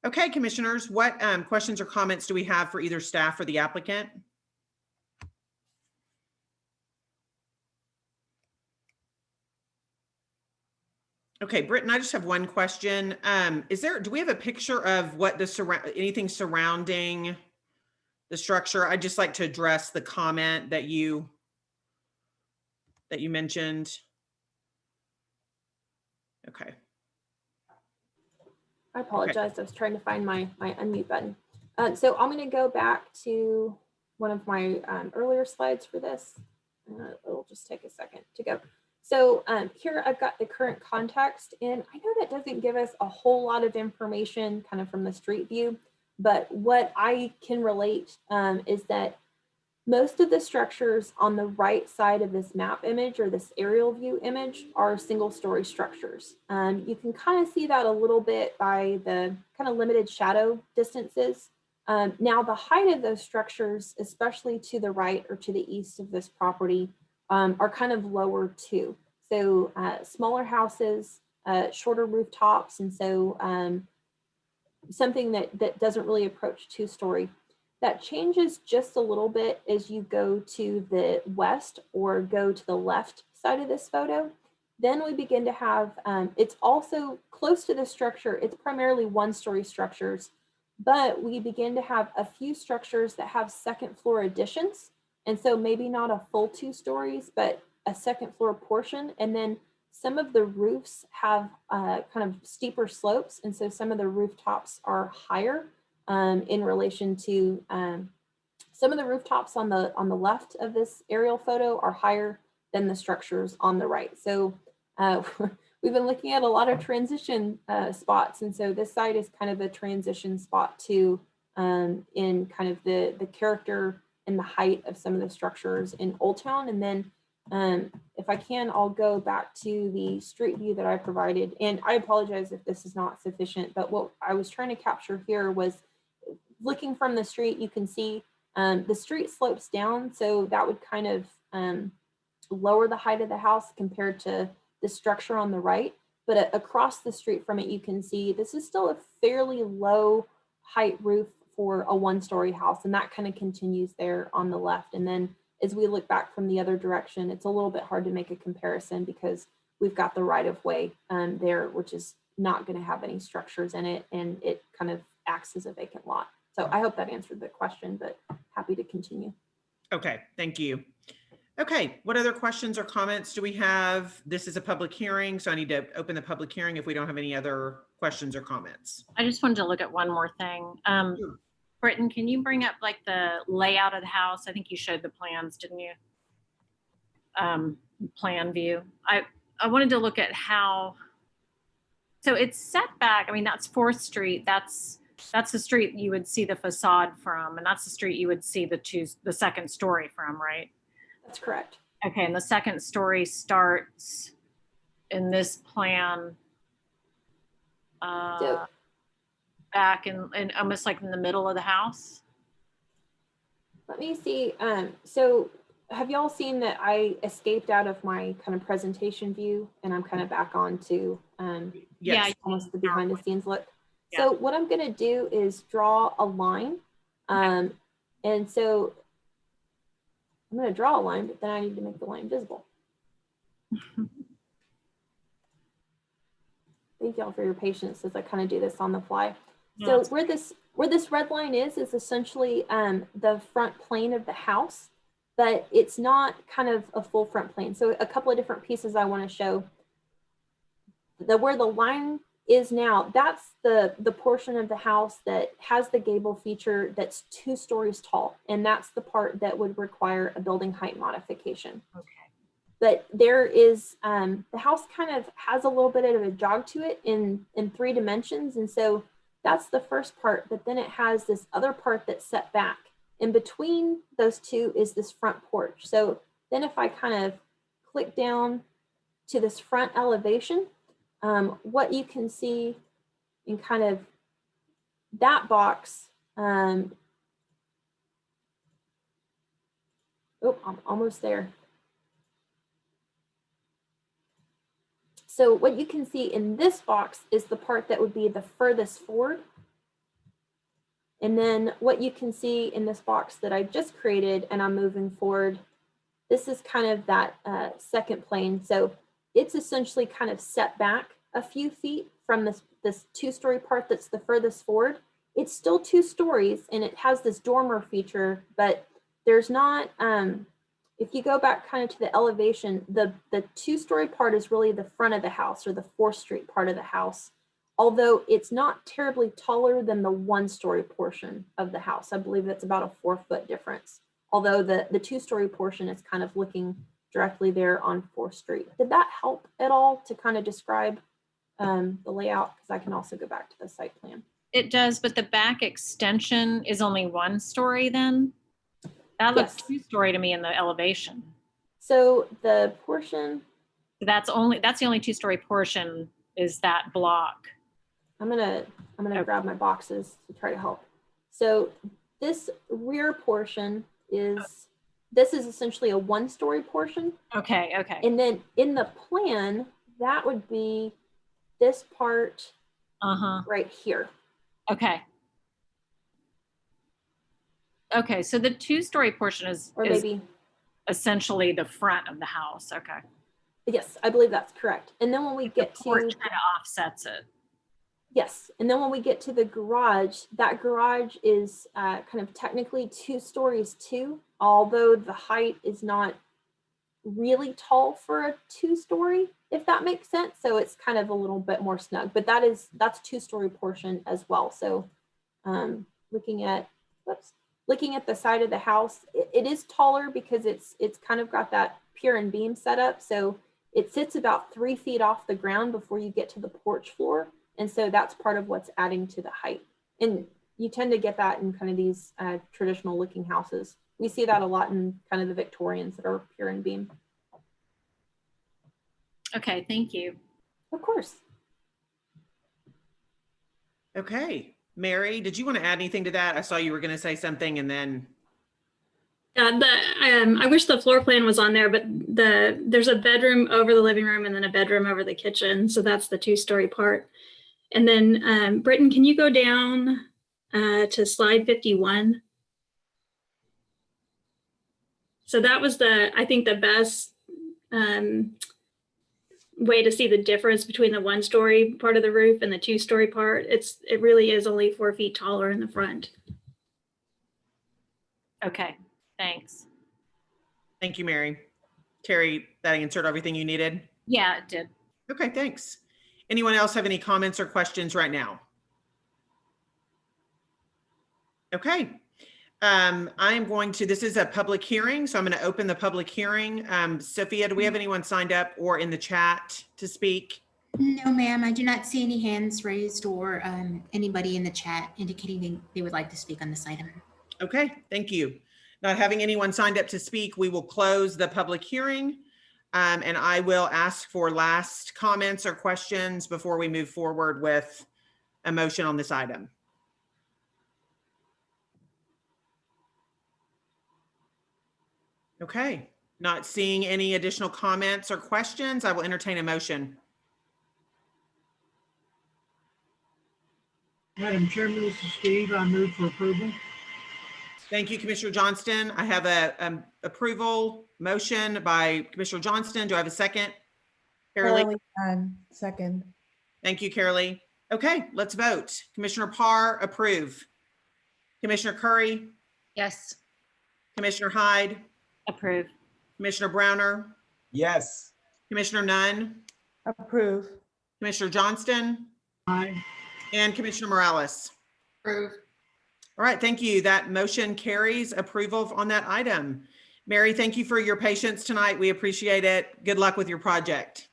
Okay, commissioners, what questions or comments do we have for either staff or the applicant? Okay, Britton, I just have one question. Do we have a picture of what anything surrounding the structure? I'd just like to address the comment that you mentioned. Okay. I apologize. I was trying to find my unmute button. So I'm going to go back to one of my earlier slides for this. It'll just take a second to go. So here I've got the current context, and I know that doesn't give us a whole lot of information kind of from the street view, but what I can relate is that most of the structures on the right side of this map image or this aerial view image are single-story structures. You can kind of see that a little bit by the kind of limited shadow distances. Now the height of those structures, especially to the right or to the east of this property, are kind of lower too. So smaller houses, shorter rooftops, and so something that doesn't really approach two-story. That changes just a little bit as you go to the west or go to the left side of this photo. Then we begin to have, it's also close to the structure. It's primarily one-story structures, but we begin to have a few structures that have second floor additions. And so maybe not a full 2 stories, but a second floor portion. And then some of the roofs have kind of steeper slopes. And so some of the rooftops are higher. In relation to some of the rooftops on the left of this aerial photo are higher than the structures on the right. So we've been looking at a lot of transition spots, and so this site is kind of a transition spot too, in kind of the character and the height of some of the structures in Old Town. And then if I can, I'll go back to the street view that I provided, and I apologize if this is not sufficient, but what I was trying to capture here was looking from the street. You can see the street slopes down, so that would kind of lower the height of the house compared to the structure on the right. But across the street from it, you can see this is still a fairly low height roof for a 1-story house, and that kind of continues there on the left. And then as we look back from the other direction, it's a little bit hard to make a comparison because we've got the right of way there, which is not going to have any structures in it, and it kind of acts as a vacant lot. So I hope that answered the question, but happy to continue. Okay, thank you. Okay, what other questions or comments do we have? This is a public hearing, so I need to open the public hearing if we don't have any other questions or comments. I just wanted to look at one more thing. Sure. Britton, can you bring up like the layout of the house? I think you showed the plans, didn't you? Plan view. I wanted to look at how, so it's set back. I mean, that's 4th Street. That's the street you would see the facade from, and that's the street you would see the second story from, right? That's correct. Okay, and the second story starts in this plan back in almost like in the middle of the house. Let me see. So have y'all seen that I escaped out of my kind of presentation view and I'm kind of back on to Yeah, almost the behind the scenes look. Yeah. So what I'm going to do is draw a line. And so I'm going to draw a line, but then I need to make the line visible. Thank y'all for your patience as I kind of do this on the fly. So where this red line is essentially the front plane of the house, but it's not kind of a full front plane. So a couple of different pieces I want to show. Where the line is now, that's the portion of the house that has the gable feature that's 2 stories tall, and that's the part that would require a building height modification. Okay. But there is, the house kind of has a little bit of a jog to it in 3 dimensions. And so that's the first part, but then it has this other part that's set back. In between those two is this front porch. So then if I kind of click down to this front elevation, what you can see in kind of that box, oh, I'm almost there. So what you can see in this box is the part that would be the furthest forward. And then what you can see in this box that I just created and I'm moving forward, this is kind of that second plane. So it's essentially kind of set back a few feet from this two-story part that's the furthest forward. It's still 2 stories and it has this dormer feature, but there's not, if you go back kind of to the elevation, the 2-story part is really the front of the house, or the 4th Street part of the house. Although it's not terribly taller than the 1-story portion of the house. I believe that's about a 4-foot difference. Although the 2-story portion is kind of looking directly there on 4th Street. Did that help at all to kind of describe the layout? Because I can also go back to the site plan. It does, but the back extension is only 1 story then? That looks Yes. 2-story to me in the elevation. So the portion, That's the only 2-story portion is that block. I'm gonna grab my boxes to try to help. So this rear portion is, this is essentially a 1-story portion. Okay, okay. And then in the plan, that would be this part right here. Okay. Okay, so the 2-story portion is essentially the front of the house. Okay. Yes, I believe that's correct. And then when we get to, porch kind of offsets it. yes, and then when we get to the garage, that garage is kind of technically 2 stories too, although the height is not really tall for a 2-story, if that makes sense. So it's kind of a little bit more snug, but that's 2-story portion as well. So looking at the side of the house, it is taller because it's kind of got that pier and beam set up. So it sits about 3 feet off the ground before you get to the porch floor. And so that's part of what's adding to the height. And you tend to get that in kind of these traditional looking houses. We see that a lot in kind of the Victorians that are pier and beam. Okay, thank you. Of course. Okay, Mary, did you want to add anything to that? I saw you were going to say something and then. I wish the floor plan was on there, but there's a bedroom over the living room and then a bedroom over the kitchen. So that's the 2-story part. And then Britton, can you go down to slide 51? So that was I think the best way to see the difference between the 1-story part of the roof and the 2-story part. It really is only 4 feet taller in the front. Okay, thanks. Thank you, Mary. Terry, that answered everything you needed? Yeah, it did. Okay, thanks. Anyone else have any comments or questions right now? Okay. This is a public hearing, so I'm going to open the public hearing. Sophia, do we have anyone signed up or in the chat to speak? No, ma'am, I do not see any hands raised or anybody in the chat indicating they would like to speak on this item. Okay, thank you. Not having anyone signed up to speak, we will close the public hearing. And I will ask for last comments or questions before we move forward with a motion on this item. Okay, not seeing any additional comments or questions, I will entertain a motion. Madam Chairman, this is Steve. I move for approval. Thank you, Commissioner Johnston. I have a approval motion by Commissioner Johnston. Do I have a second? Carolee, second. Thank you, Carolee. Okay, let's vote. Commissioner Parr, approve. Commissioner Curry? Yes. Commissioner Hyde? Approve. Commissioner Browner? Yes. Commissioner Nunn? Approve. Commissioner Johnston? Aye. And Commissioner Morales? Approve. All right, thank you. That motion carries approval on that item. Mary, thank you for your patience tonight. We appreciate it. Good luck with your project.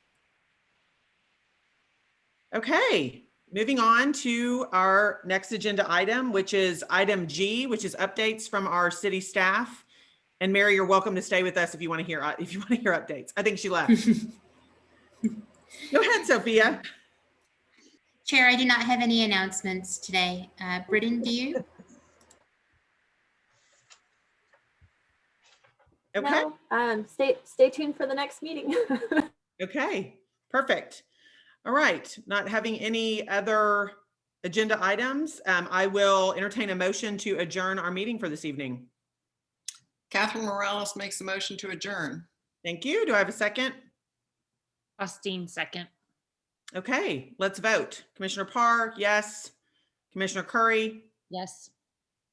Okay, moving on to our next agenda item, which is item G, which is updates from our city staff. And Mary, you're welcome to stay with us if you want to hear updates. I think she left. Go ahead, Sophia. Chair, I do not have any announcements today. Britton, do you? Okay. No, stay tuned for the next meeting. Okay, perfect. All right, not having any other agenda items, I will entertain a motion to adjourn our meeting for this evening. Catherine Morales makes a motion to adjourn. Thank you. Do I have a second? Austin, second. Okay, let's vote. Commissioner Parr, yes. Commissioner Curry, Yes.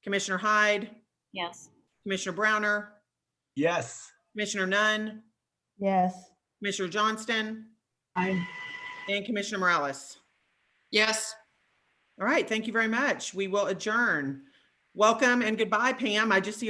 Commissioner Hyde, Yes. Commissioner Browner, Yes. Commissioner Nunn, Yes. Commissioner Johnston, Aye. and Commissioner Morales. Yes. All right, thank you very much. We will adjourn. Welcome and goodbye, Pam. I just see